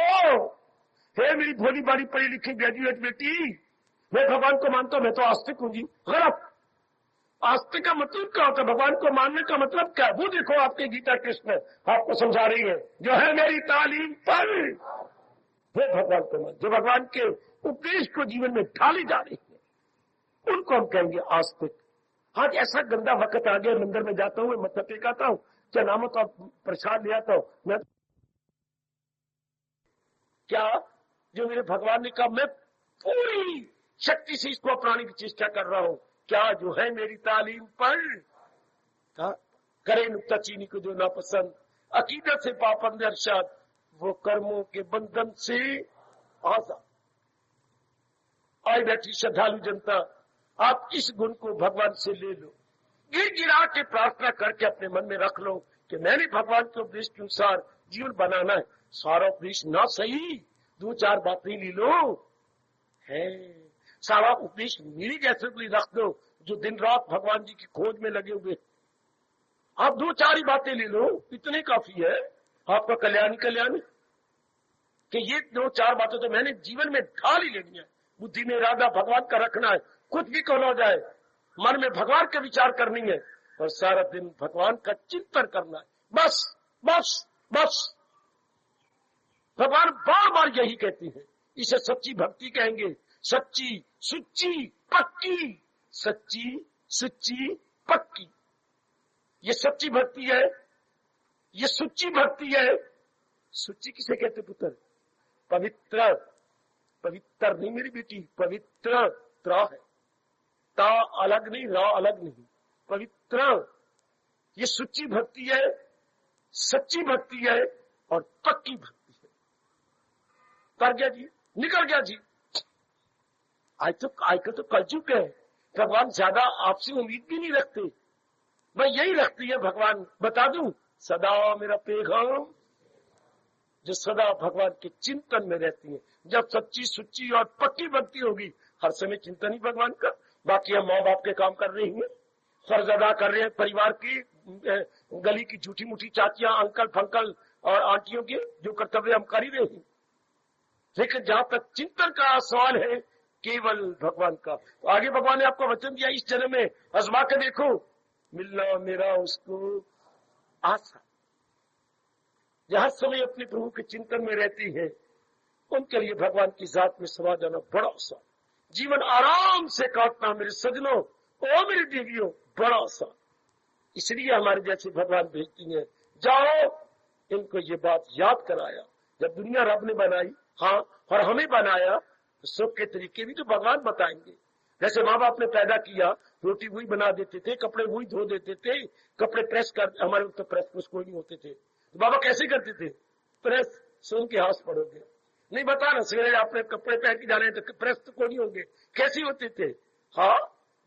हे मेरी भोली बारी पढ़ी लिखी ग्रेजुएट बेटी, मैं भगवान को मानता हूं, मैं तो आस्तिक हूं जी। गलत। आस्तिक का मतलब क्या होता है, भगवान को मानने का मतलब क्या? वो देखो आपके गीता कृष्ण आपको समझा रही है, जो है मेरी तालीम पर वो भगवान को मान, जो भगवान के उपदेश को जीवन में ढाली जा रही है, उनको हम कहेंगे आस्तिक। आज ऐसा गंदा वक्त आ गया, मंदिर में जाता हूं, मत्था टेकाता हूं, क्या नाम तो प्रसाद ले आता हूं, मैं क्या जो मेरे भगवान ने कहा, मैं पूरी शक्ति से इसको अपनाने की चेष्टा कर रहा हूं, क्या जो है मेरी तालीम पर करे नुक्ताचीनी को जो नापसंद, अकीदत से पाबंद अरशद, वो कर्मों के बंधन से आजाद। आई बैठी श्रद्धालु जनता, आप इस गुण को भगवान से ले लो, गिरा के प्रार्थना करके अपने मन में रख लो कि मैंने भगवान के उपदेश के अनुसार जीवन बनाना है। सारा उपदेश ना सही, 2-4 बातें ले लो है, सारा उपदेश मेरी जैसे को रख दो जो दिन रात भगवान जी की खोज में लगे हुए। आप 2-4 ही बातें ले लो, इतने काफी है आपका कल्याण कि ये 2-4 बातें तो मैंने जीवन में ढाल ही लेनी है। बुद्धि में इरादा भगवान का रखना है, कुछ भी कौन हो जाए मन में भगवान का विचार करनी है और सारा दिन भगवान का चिंतन करना है। बस बस बस। भगवान बार बार यही कहती है, इसे सच्ची भक्ति कहेंगे। सच्ची सुच्ची पक्की, सच्ची सुच्ची पक्की, ये सच्ची भक्ति है, ये सुच्ची भक्ति है। सुच्ची किसे कहते पुत्र? पवित्र, पवित्र नहीं मेरी बेटी, पवित्र त्र है, ता अलग नहीं, रा अलग नहीं, पवित्र। ये सुच्ची भक्ति है, सच्ची भक्ति है और पक्की भक्ति है। कर गया जी, निकल गया जी। आज तो कलयुग है, भगवान ज्यादा आपसे उम्मीद भी नहीं रखते। मैं यही रखती है भगवान, बता दूं, सदा मेरा पैगाम, जो सदा भगवान के चिंतन में रहती है। जब सच्ची सुच्ची और पक्की भक्ति होगी, हर समय चिंतन ही भगवान का। बाकी हम माँ बाप के काम कर रहे हैं, फर्ज अदा कर रहे हैं, परिवार की गली की झूठी मूठी चाचियां, अंकल फंकल और आंटियों के जो कर्तव्य हम कर ही रहे हैं। लेकिन जहां तक चिंतन का सवाल है, केवल भगवान का। तो आगे भगवान ने आपको वचन दिया, इस जन्म में आजमा के देखो, मिलना मेरा उसको आशा। जहां समय अपने प्रभु के चिंतन में रहती है, उनके लिए भगवान की जात में समा जाना बड़ा आसान। जीवन आराम से काटना मेरे सजनों, ओ मेरी देवियों, बड़ा आसान। इसलिए हमारे जैसे भगवान भेजती है, जाओ इनको ये बात याद कराया। जब दुनिया रब ने बनाई, हाँ, और हमें बनाया, तो सुख के तरीके भी तो भगवान बताएंगे। जैसे माँ बाप ने पैदा किया, रोटी वही बना देते थे, कपड़े वही धो देते थे, कपड़े प्रेस कर, हमारे तो प्रेस कोई नहीं होते थे, तो बाबा कैसे करते थे? प्रेस सुन के हाथ पड़ोगे, नहीं बता ना, सवेरे आपने कपड़े पहन के जाने तो प्रेस तो कोई नहीं होंगे, कैसे होते थे? हाँ,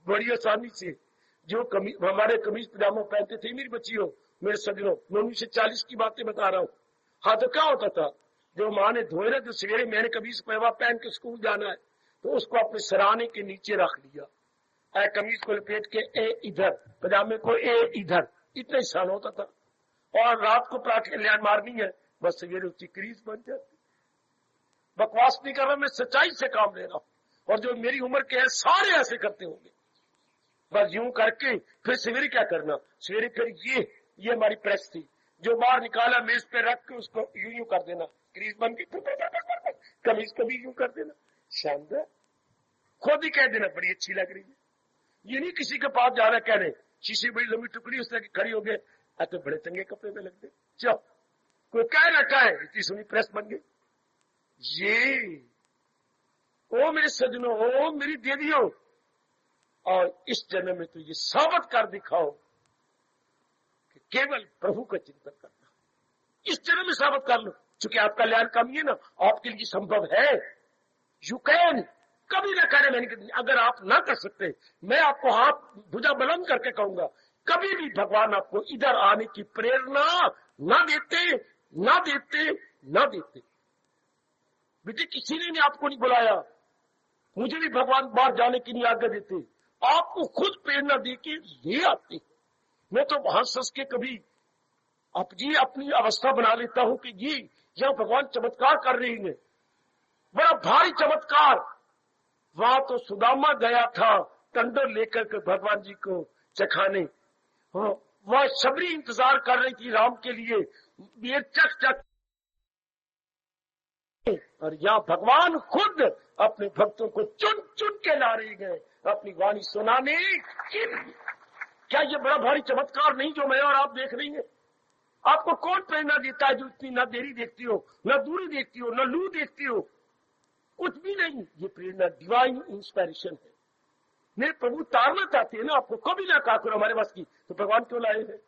बड़ी आसानी से। जो हमारे कमीज पजामा पहनते थे मेरी बच्चियों, मेरे सजनों, मैं 1940 की बातें बता रहा हूँ। हाँ, तो क्या होता था, जो माँ ने धोए ना, तो सवेरे मैंने कमीज पहना पहन के स्कूल जाना है, तो उसको अपने सराहने के नीचे रख लिया, कमीज को लपेट के ए इधर, पजामे को ए इधर, इतना आसान होता था। और रात को पराठे कल्याण मारनी है, बस सवेरे उसकी क्रीज बन जाती। बकवास नहीं कर रहा, मैं सच्चाई से काम ले रहा हूं। और जो मेरी उम्र के हैं सारे ऐसे करते होंगे। बस यूं करके फिर सवेरे क्या करना, सवेरे फिर ये हमारी प्रेस थी, जो बाहर निकाला मेज पे रख के उसको यूं कर देना, क्रीज बन के कमीज को भी यूं कर देना, शानदार। खुद ही कह देना बड़ी अच्छी लग रही है। ये नहीं किसी के पास जा रहा कह रहे शीशी बड़ी लंबी टुकड़ी उस तरह की खड़ी हो गए, तो बड़े चंगे कपड़े में लगते, चलो कोई कह रखा है, इतनी सुनी प्रेस बन गई। ये ओ मेरे सजनों, ओ मेरी देवियों, और इस जन्म में तो ये साबित कर दिखाओ कि केवल प्रभु का चिंतन करना। इस जन्म में साबित कर लो, चूंकि आप कल्याण कमी है ना, आपके लिए संभव है। यू कैन, कभी ना करे मैंने, अगर आप ना कर सकते, मैं आपको हाथ भुजा बुलंद करके कहूंगा, कभी भी भगवान आपको इधर आने की प्रेरणा ना देते, ना देते, ना देते। बेटे किसी ने आपको नहीं बुलाया, मुझे भी भगवान बाहर जाने की नहीं आज्ञा देते, आपको खुद प्रेरणा देके ले आते। मैं तो हंस हंस के कभी अपनी अवस्था बना लेता हूं कि ये यहां भगवान चमत्कार कर रही है, बड़ा भारी चमत्कार। वहां तो सुदामा गया था टंडर लेकर के भगवान जी को चखाने, वह शबरी इंतजार कर रही थी राम के लिए, ये चक चक, और यहाँ भगवान खुद अपने भक्तों को चुन चुन के ला रहे गए अपनी वाणी सुनाने। क्या ये बड़ा भारी चमत्कार नहीं जो मैं और आप देख रही हैं? आपको कौन प्रेरणा देता है जो इतनी न देरी देखती हो, न दूरी देखती हो, न लू देखती हो? कुछ भी नहीं, ये प्रेरणा डिवाइन इंस्पिरेशन है। मेरे प्रभु तारना चाहते हैं ना आपको, कभी ना कहा करो हमारे बस की, तो भगवान क्यों लाए हैं?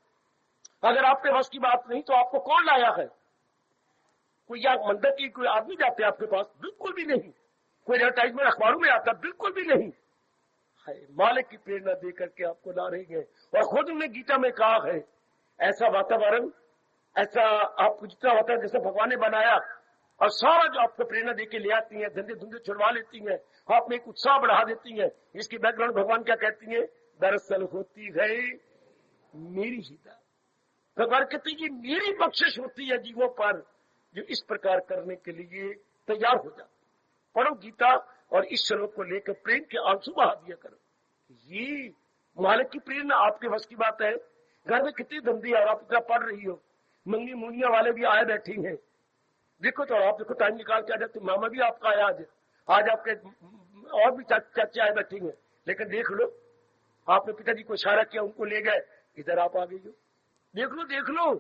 अगर आपके बस की बात नहीं तो आपको कौन लाया है? कोई या मंदिर की कोई आदमी जाते आपके पास? बिल्कुल भी नहीं। कोई एडवर्टाइजमेंट अखबारों में आता? बिल्कुल भी नहीं। मालिक की प्रेरणा दे करके आपको ला रही है। और खुद उन्हें गीता में कहा है, ऐसा वातावरण, ऐसा आपको जितना होता है जैसे भगवान ने बनाया, और सारा जो आपको प्रेरणा देके ले आती है, धंधे धुंधे छुड़वा लेती है, आप में एक उत्साह बढ़ा देती है। इसकी बैकग्राउंड भगवान क्या कहती है? दरअसल होती है मेरी ही दया। भगवान कहते हैं मेरी बख्शिश होती है जीवों पर जो इस प्रकार करने के लिए तैयार हो जाते। पढ़ो गीता और इस श्लोक को लेकर प्रेम के आंसू बहा दिया करो। ये मालिक की प्रेरणा आपके बस की बात है। घर में कितनी धंधी है और आप इतना पढ़ रही हो, मंगनी मुनिया वाले भी आए बैठे हैं, देखो तो आप देखो टाइम निकाल के आ जाते। मामा भी आपका आया आज आपके और भी चाचे आए बैठे हैं, लेकिन देख लो आपने पिताजी को इशारा किया, उनको ले गए, इधर आप आ गई हो। देख लो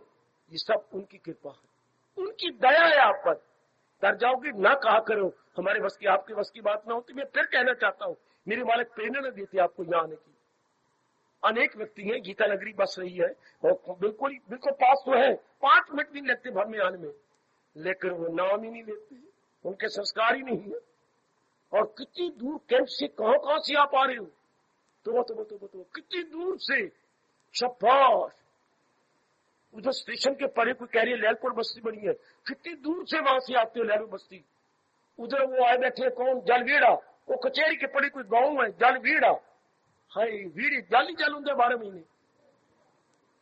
ये सब उनकी कृपा है, उनकी दया है आप पर। डर जाओगे ना कहा करो हमारे बस की, आपके बस की बात ना होती। मैं फिर कहना चाहता हूँ, मेरे मालिक प्रेरणा न देते आपको यहाँ आने की। अनेक व्यक्ति हैं, गीता नगरी बस रही है और बिल्कुल पास तो है, 5 मिनट भी नहीं लगते भर में आने में, लेकिन वो नाम ही नहीं लेते, उनके संस्कार ही नहीं है। और कितनी दूर कैंप से कहां से आप आ रहे हो, तो कितनी दूर से। शाबाश, उधर स्टेशन के परे कोई कह रही है लैलपुर बस्ती बनी है, कितनी दूर से वहां से आते हो लैलपुर बस्ती। उधर वो आए बैठे कौन, जलवीड़ा, वो कचहरी के परे कोई गांव है जलवीड़ा, हाय वीड़ी जाली जल होंगे 12 महीने,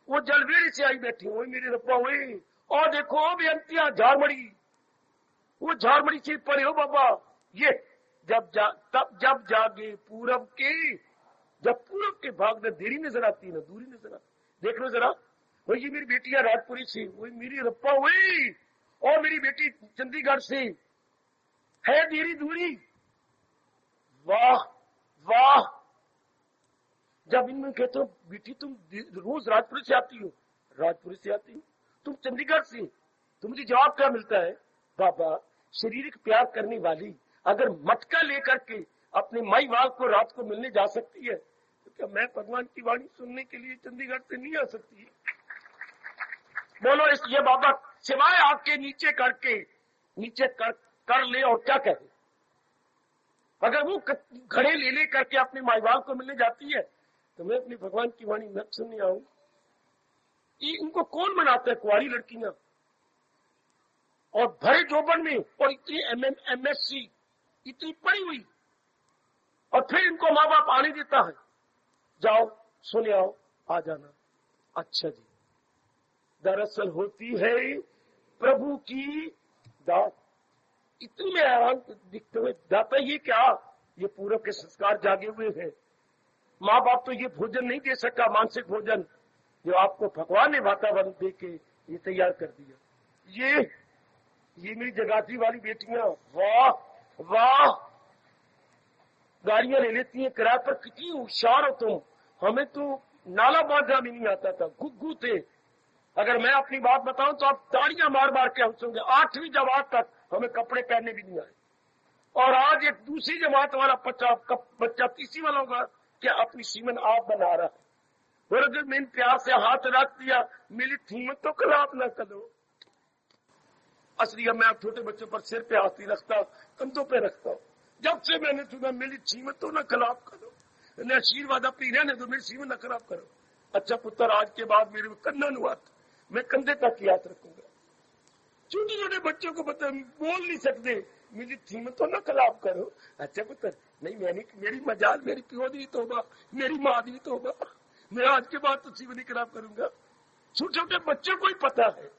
वो जलवीड़ी से आई बैठी, वही मेरी रब्बा हुई। और देखो बेअंतिया झारमड़ी, वो झारमड़ी से परे हो बाबा। ये जब जागे पूरब के, जब पूरब के भाग में देरी नजर आती है ना दूरी नजर आती। देख लो जरा, वही ये मेरी बेटी है राजपुरी से, वही मेरी रब्बा हुई, और मेरी बेटी चंडीगढ़ से है देरी दूरी। वाह वाह, जब इनमें कहते हो बेटी तुम रोज राजपुरी से आती हो, राजपुरी से आती हो, तुम चंडीगढ़ से, तो मुझे जवाब क्या मिलता है? बाबा शारीरिक प्यार करने वाली अगर मटका लेकर के अपने माई बाप को रात को मिलने जा सकती है, तो क्या मैं भगवान की वाणी सुनने के लिए चंडीगढ़ से नहीं आ सकती है? बोलो इसलिए बाबा सिवाय आपके नीचे करके नीचे कर ले और क्या कहे। अगर वो घड़े ले करके अपने माई बाप को मिलने जाती है तो मैं अपनी भगवान की वाणी न सुनने आऊं। इनको कौन मनाता है? कुंवारी लड़कियां और भरे जोबन में, और इतनी MSc इतनी पढ़ी हुई, और फिर इनको माँ बाप आने देता है, जाओ सुने आओ आ जाना। अच्छा जी, दरअसल होती है प्रभु की दात। इतनी में हैरान दिखते हुए जाता ये क्या, ये पूरब के संस्कार जागे हुए हैं। माँ बाप तो ये भोजन नहीं दे सका, मानसिक भोजन, जो आपको भगवान ने वातावरण दे के ये तैयार कर दिया। ये मेरी जगाती वाली बेटियां, वाह वाह, गाड़ियां ले लेती हैं किराए पर, कितनी होशियार हो तुम। हमें तो नाला बांधना भी नहीं आता था, गुग्गू थे। अगर मैं अपनी बात बताऊं तो आप ताड़ियां मार मार के हंसोगे। 8वीं जमात तक हमें कपड़े पहनने भी नहीं आए, और आज एक दूसरी जमात वाला बच्चा तीसरी वाला होगा क्या अपनी सीमन आप बना रहा है। और अगर मैंने प्यार से हाथ रख दिया, मेरी थीमत तो खिलाफ ना करो। असली मैं छोटे बच्चों पर सिर पे हाथ नहीं रखता, कंधों पे रखता हूँ। जब से मैंने सुना मेरी सीमत तो ना खिलाफ करो, ने आशीर्वाद अपनी रहने दो, मेरी सीमत ना खराब करो। अच्छा पुत्र, आज के बाद मेरे कन्ना नुआत, मैं कंधे तक याद रखूंगा। छोटे छोटे बच्चों को बोल नहीं सकते, मेरी थीमत तो ना खिलाफ करो। अच्छा पुत्र, नहीं मेरी मजाल, मेरी प्यो दी तोबा, मेरी माँ दी तोबा, मैं आज के बाद तो सीमत नहीं खराब करूंगा। छोटे छोटे बच्चों को ही पता है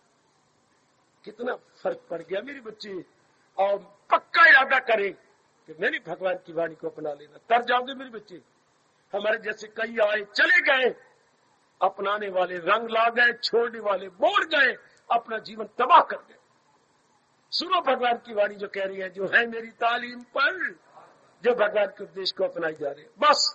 कितना फर्क पड़ गया मेरे बच्चे। और पक्का इरादा करें कि मेरी भगवान की वाणी को अपना लेना, तर जाओगे मेरे बच्चे। हमारे जैसे कई आए चले गए, अपनाने वाले रंग ला गए, छोड़ने वाले बोल गए, अपना जीवन तबाह कर गए। सुनो भगवान की वाणी जो कह रही है, जो है मेरी तालीम पर, जो भगवान के उपदेश को अपनाई जा रही है, बस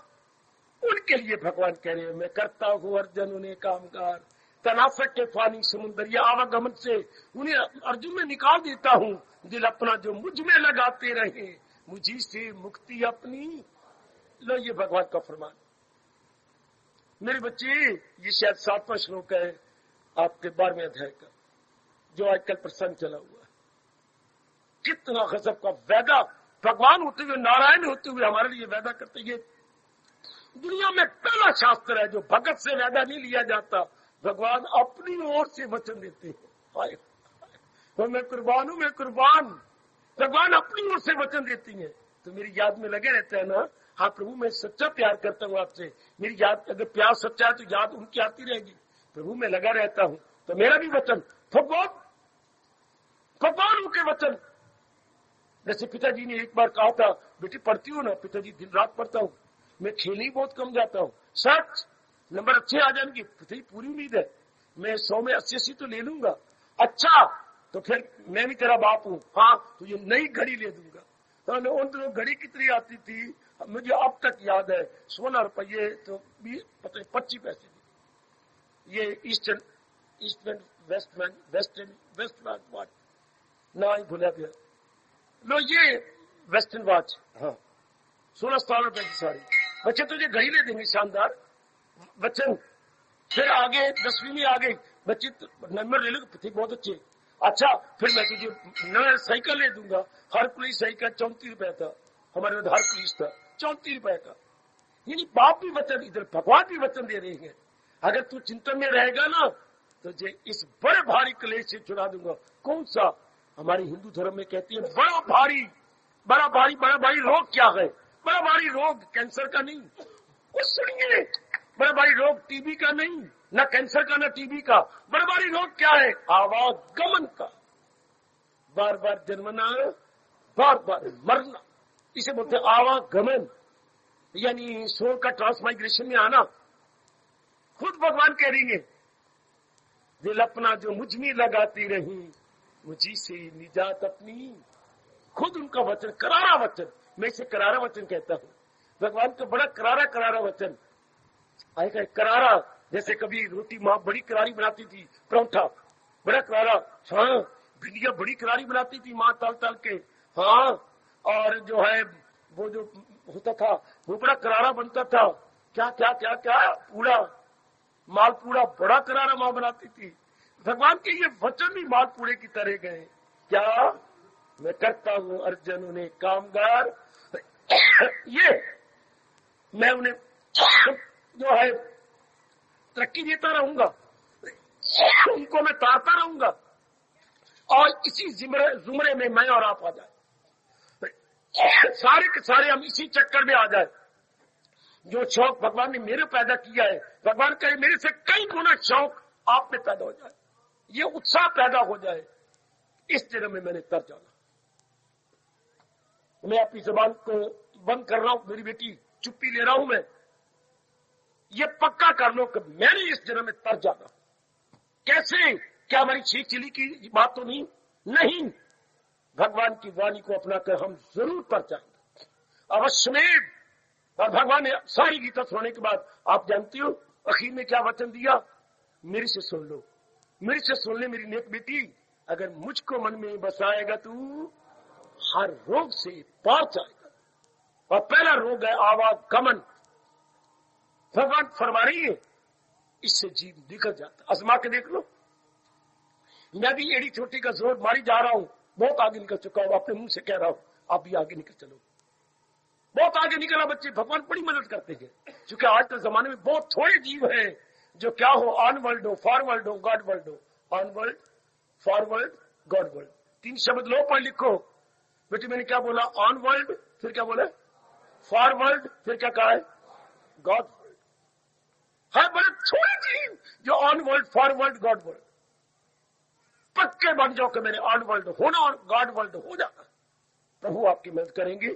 उनके लिए भगवान कह रहे हैं, मैं करता हूँ अर्जुन उन्हें कामगार, तनाफक के फानी समुद्र या आवागमन से उन्हें अर्जुन में निकाल देता हूँ। दिल अपना जो मुझ में लगाते रहे, मुझी से मुक्ति अपनी। लो ये भगवान का फरमान। मेरे बच्चे, ये शायद 7वां श्लोक है आपके 12वें अध्याय का, जो आजकल प्रसंग चला हुआ है। कितना गजब का वादा, भगवान होते हुए, नारायण होते हुए हमारे लिए वादा करते। ये दुनिया में पहला शास्त्र है जो भगत से वादा नहीं लिया जाता, भगवान अपनी ओर से वचन देते हैं। तो मैं कुर्बान हूं, मैं कुर्बान। भगवान अपनी ओर से वचन देती हैं। तो मेरी याद में लगे रहते हैं ना, हाँ प्रभु मैं सच्चा प्यार करता हूँ आपसे। मेरी याद, अगर प्यार सच्चा है तो याद उनकी आती रहेगी। प्रभु मैं लगा रहता हूँ, तो मेरा भी वचन भगवान के वचन। जैसे पिताजी ने एक बार कहा था, बेटी पढ़ती हूँ ना? पिताजी दिन रात पढ़ता हूँ, मैं खेलने ही बहुत कम जाता हूँ। सच, नंबर अच्छे आ जाएंगे? पिताजी पूरी उम्मीद है, मैं 100 में 80 तो ले लूंगा। अच्छा, तो फिर मैं भी तेरा बाप हूँ, हाँ तो ये नई घड़ी ले दूंगा। तो उन दिनों घड़ी कितनी आती थी मुझे अब तक याद है, 16 रुपये तो 25 पैसे थी। ये ईस्टर्न वेस्ट वॉच ना ही भूला गया लो, ये वेस्टर्न वॉच, हाँ 16 रुपए की साड़ी। बच्चे तुझे घड़ी ले देंगे शानदार बच्चन। फिर आगे 10वीं में आ गई, बच्चे नंबर ले लो, बहुत अच्छे। अच्छा, फिर मैं तुझे नया साइकिल ले दूंगा। हर पुलिस साइकिल 34 रुपए था, हमारे हर पुलिस था 34 रुपए का। यानी बाप भी वचन, इधर भगवान भी वचन दे रहे हैं, अगर तू चिंतन में रहेगा ना तो जे इस बड़े भारी क्लेश से छुड़ा दूंगा। कौन सा? हमारे हिंदू धर्म में कहती है बड़ा भारी रोग क्या है? बड़ा भारी रोग कैंसर का नहीं, कुछ सुनिए, बड़ा भारी रोग टीबी का नहीं, न कैंसर का न टीबी का। बड़ा भारी रोग क्या है? आवागमन का, बार बार जन्मना, बार बार मरना, इसे बोलते हैं आवागमन, यानी सोल का ट्रांसमाइग्रेशन में आना। खुद भगवान कह रही है, दिल अपना जो मुझ में लगाती रही, मुझी से निजात अपनी। खुद उनका वचन, करारा वचन, मैं इसे करारा वचन कहता हूं। भगवान का बड़ा करारा वचन आएगा। करारा, जैसे कभी रोटी माँ बड़ी करारी बनाती थी, परोठा बड़ा करारा, हाँ भिंडिया बड़ी करारी बनाती थी माँ तल के, हाँ, और जो है वो जो होता था वो बड़ा करारा बनता था। क्या क्या क्या क्या पूरा मालपूड़ा बड़ा करारा माँ बनाती थी। भगवान के ये वचन भी मालपूड़े की तरह गए। क्या मैं करता हूँ अर्जुन उन्हें कामगार, ये मैं उन्हें जो है तरक्की देता रहूंगा, उनको मैं तारता रहूंगा, और इसी जुमरे में मैं और आप आ जाए, सारे के सारे हम इसी चक्कर में आ जाए। जो शौक भगवान ने मेरे पैदा किया है, भगवान कहे मेरे से कई गुना शौक आप में पैदा हो जाए, ये उत्साह पैदा हो जाए। इस जन्म में मैंने तर जाना। मैं अपनी जबान को बंद कर रहा हूं, मेरी बेटी चुप्पी ले रहा हूं मैं, ये पक्का कर लो कि मैंने इस जन्म में तर जाना। कैसे? क्या हमारी शेख चिली की बात तो नहीं, भगवान की वाणी को अपनाकर हम जरूर तर जाएंगे, अवश्य में। और भगवान ने सारी गीता सुनने के बाद, आप जानती हो आखिर में क्या वचन दिया? मेरे से सुन लो, मेरे से सुन ले मेरी नेक बेटी, अगर मुझको मन में बसाएगा तू हर रोग से पार जाएगा। और पहला रोग है आवागमन। भगवान फरमा रही है, इससे जीव निकल जाता। आजमा के देख लो, मैं भी एड़ी छोटी का जोर मारी जा रहा हूं, बहुत आगे निकल चुका हूं, अपने मुंह से कह रहा हूं, आप भी आगे निकल चलो। बहुत आगे निकला बच्चे, भगवान बड़ी मदद करते हैं। क्योंकि आज के जमाने में बहुत थोड़े जीव हैं जो क्या हो, ऑन वर्ल्ड हो, फॉरवर्ड हो, गॉड वर्ल्ड हो। On world, forward, God world, 3 शब्द लो, पढ़ लिखो। बेटी मैंने क्या बोला? ऑन वर्ल्ड, फिर क्या बोला? फॉरवर्ड, फिर क्या कहा है? God world. है बड़े थोड़े जीव जो on world, forward, God world. पक्के बन जाओ कि मैंने ऑन वर्ल्ड होना और गॉड वर्ल्ड हो जाना। प्रभु आपकी मदद करेंगे।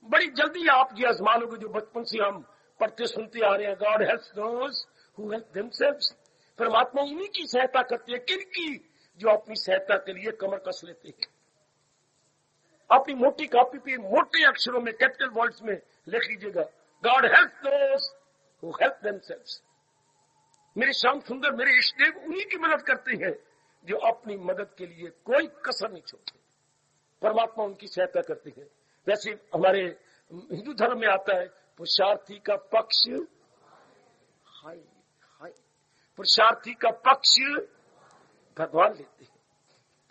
बड़ी जल्दी आप ये आजमा लोगे जो बचपन से हम पढ़ते सुनते आ रहे हैं, God helps those who help themselves. परमात्मा उन्हीं की सहायता करती है, किनकी? जो अपनी सहायता के लिए कमर कस लेते हैं। अपनी मोटी कॉपी पे मोटे अक्षरों में कैपिटल वर्ड्स में लिख लीजिएगा, God helps those who help themselves. मेरे श्याम सुंदर, मेरे इष्टदेव उन्हीं की मदद करते हैं जो अपनी मदद के लिए कोई कसर नहीं छोड़ते। परमात्मा उनकी सहायता करती है। वैसे हमारे हिंदू धर्म में आता है, पुरुषार्थी का पक्ष, हाय हाय, पुरुषार्थी का पक्ष भगवान लेते हैं।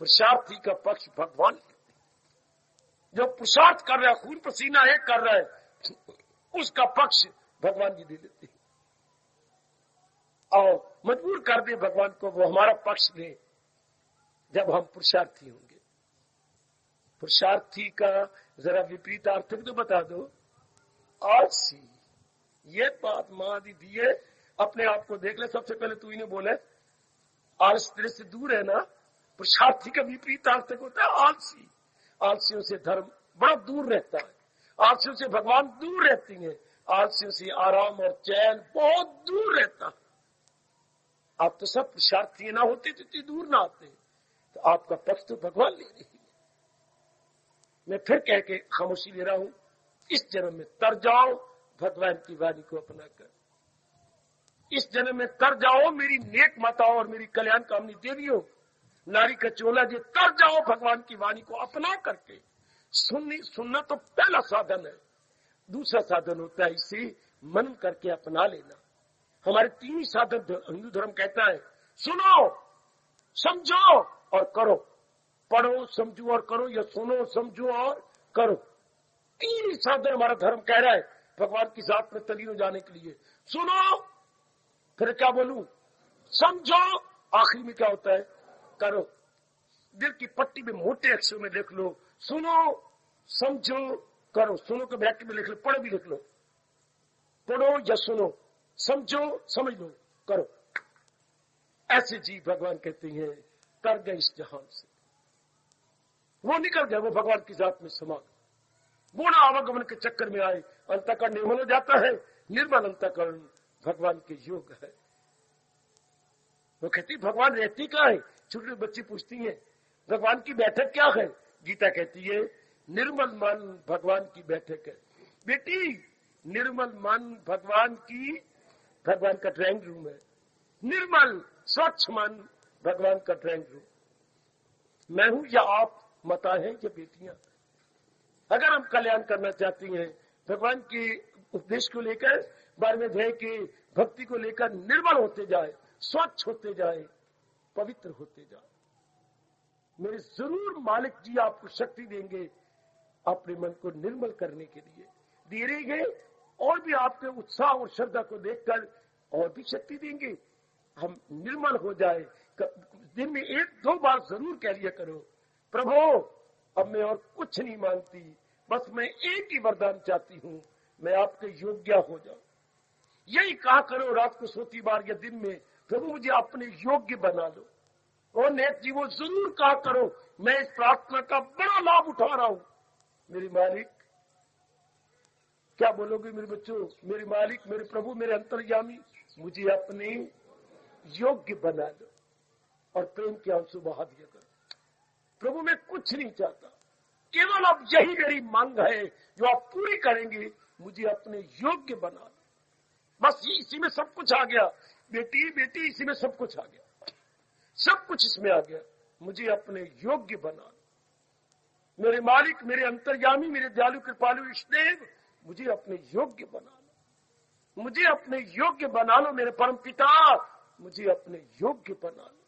पुरुषार्थी का पक्ष भगवान लेते हैं। जो पुरुषार्थ कर रहा है, खून पसीना है कर रहा है, उसका पक्ष भगवान जी दे देते हैं। और मजबूर कर दे भगवान को वो हमारा पक्ष ले जब हम पुरुषार्थी होंगे। पुरुषार्थी का जरा विपरीत अर्थ तो बता दो। आलसी। ये बात मां दी है, अपने आप को देख ले। सबसे पहले तू इन्हें बोले आलस तेरे से दूर है ना। पुरुषार्थी का विपरीत अर्थ होता है आलसी। आलसियों से धर्म बड़ा दूर रहता है, आलसियों से भगवान दूर रहती है, आलसियों से आराम और चैन बहुत दूर रहता है। आप तो सब पुरुषार्थी ना होते तो इतनी दूर ना आते। तो आपका पक्ष तो भगवान ले रही है। मैं फिर कह के खामोशी ले रहा हूं, इस जन्म में तर जाओ भगवान की वाणी को अपना कर। इस जन्म में तर जाओ मेरी नेक माताओं और मेरी कल्याण कामनी देवियों, नारी का चोला जी, तर जाओ भगवान की वाणी को अपना करके। सुनना तो पहला साधन है। दूसरा साधन होता है इसे मन करके अपना लेना। हमारे तीन ही साधन हिंदू धर्म कहता है, सुनो, समझो और करो। पढ़ो, समझो और करो, या सुनो, समझो और करो। तीन ही साधन हमारा धर्म कह रहा है भगवान की जात में तलीन हो जाने के लिए। सुनो, फिर क्या बोलूं, समझो, आखिरी में क्या होता है, करो। दिल की पट्टी में मोटे अक्षरों में लिख लो, सुनो, समझो, करो। सुनो के ब्रैकेट में लिख लो, पढ़ो भी लिख लो। पढ़ो या सुनो, समझो, समझ लो, करो। ऐसे जी भगवान कहते हैं कर गए इस जहान से। वो निकल गए, वो भगवान की जात में समा गए। वो ना आवागमन के चक्कर में आए। अंतःकरण निर्मल हो जाता है। निर्मल अंतःकरण भगवान के योग है। वो कहती भगवान रहती कहाँ है। छोटे बच्चे पूछती हैं भगवान की बैठक क्या है। गीता कहती है निर्मल मन भगवान की बैठक है। बेटी, निर्मल मन भगवान का ड्राइंग रूम है। निर्मल स्वच्छ मन भगवान का ड्राइंग रूम। मैं हूं या आप, माता है या बेटियां। अगर हम कल्याण करना चाहती हैं, भगवान के उपदेश को लेकर, बारहवें अध्याय के भक्ति को लेकर निर्मल होते जाए, स्वच्छ होते जाए, पवित्र होते जाए, मेरे जरूर मालिक जी आपको शक्ति देंगे अपने मन को निर्मल करने के लिए। दे रहेंगे और भी आपके उत्साह और श्रद्धा को देखकर और भी शक्ति देंगे। हम निर्मल हो जाए। दिन में 1-2 बार जरूर कह लिया करो, प्रभु अब मैं और कुछ नहीं मांगती, बस मैं एक ही वरदान चाहती हूं, मैं आपके योग्य हो जाऊं। यही कहा करो रात को सोती बार या दिन में, प्रभु मुझे अपने योग्य बना लो। और नेत जी वो जरूर कहा करो, मैं इस प्रार्थना का बड़ा लाभ उठा रहा हूं। मेरे मालिक, क्या बोलोगे मेरे बच्चों, मेरे मालिक, मेरे प्रभु, मेरे अंतर्यामी, मुझे अपने योग्य बना लो। और प्रेम के आंसू बहा दिया करो। प्रभु मैं कुछ नहीं चाहता, केवल अब यही मेरी मांग है जो आप पूरी करेंगे, मुझे अपने योग्य बना लो। बस इसी में सब कुछ आ गया। बेटी बेटी, इसी में सब कुछ आ गया, सब कुछ इसमें आ गया। मुझे अपने योग्य बना लो। मेरे मालिक, मेरे अंतर्यामी, मेरे दयालु कृपालु इष्टदेव, मुझे अपने योग्य बना लो। मुझे अपने योग्य बना लो। मेरे परम पिता, मुझे अपने योग्य बना लो।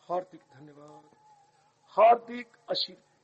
हार्दिक धन्यवाद, हार्दिक आशीर्वाद।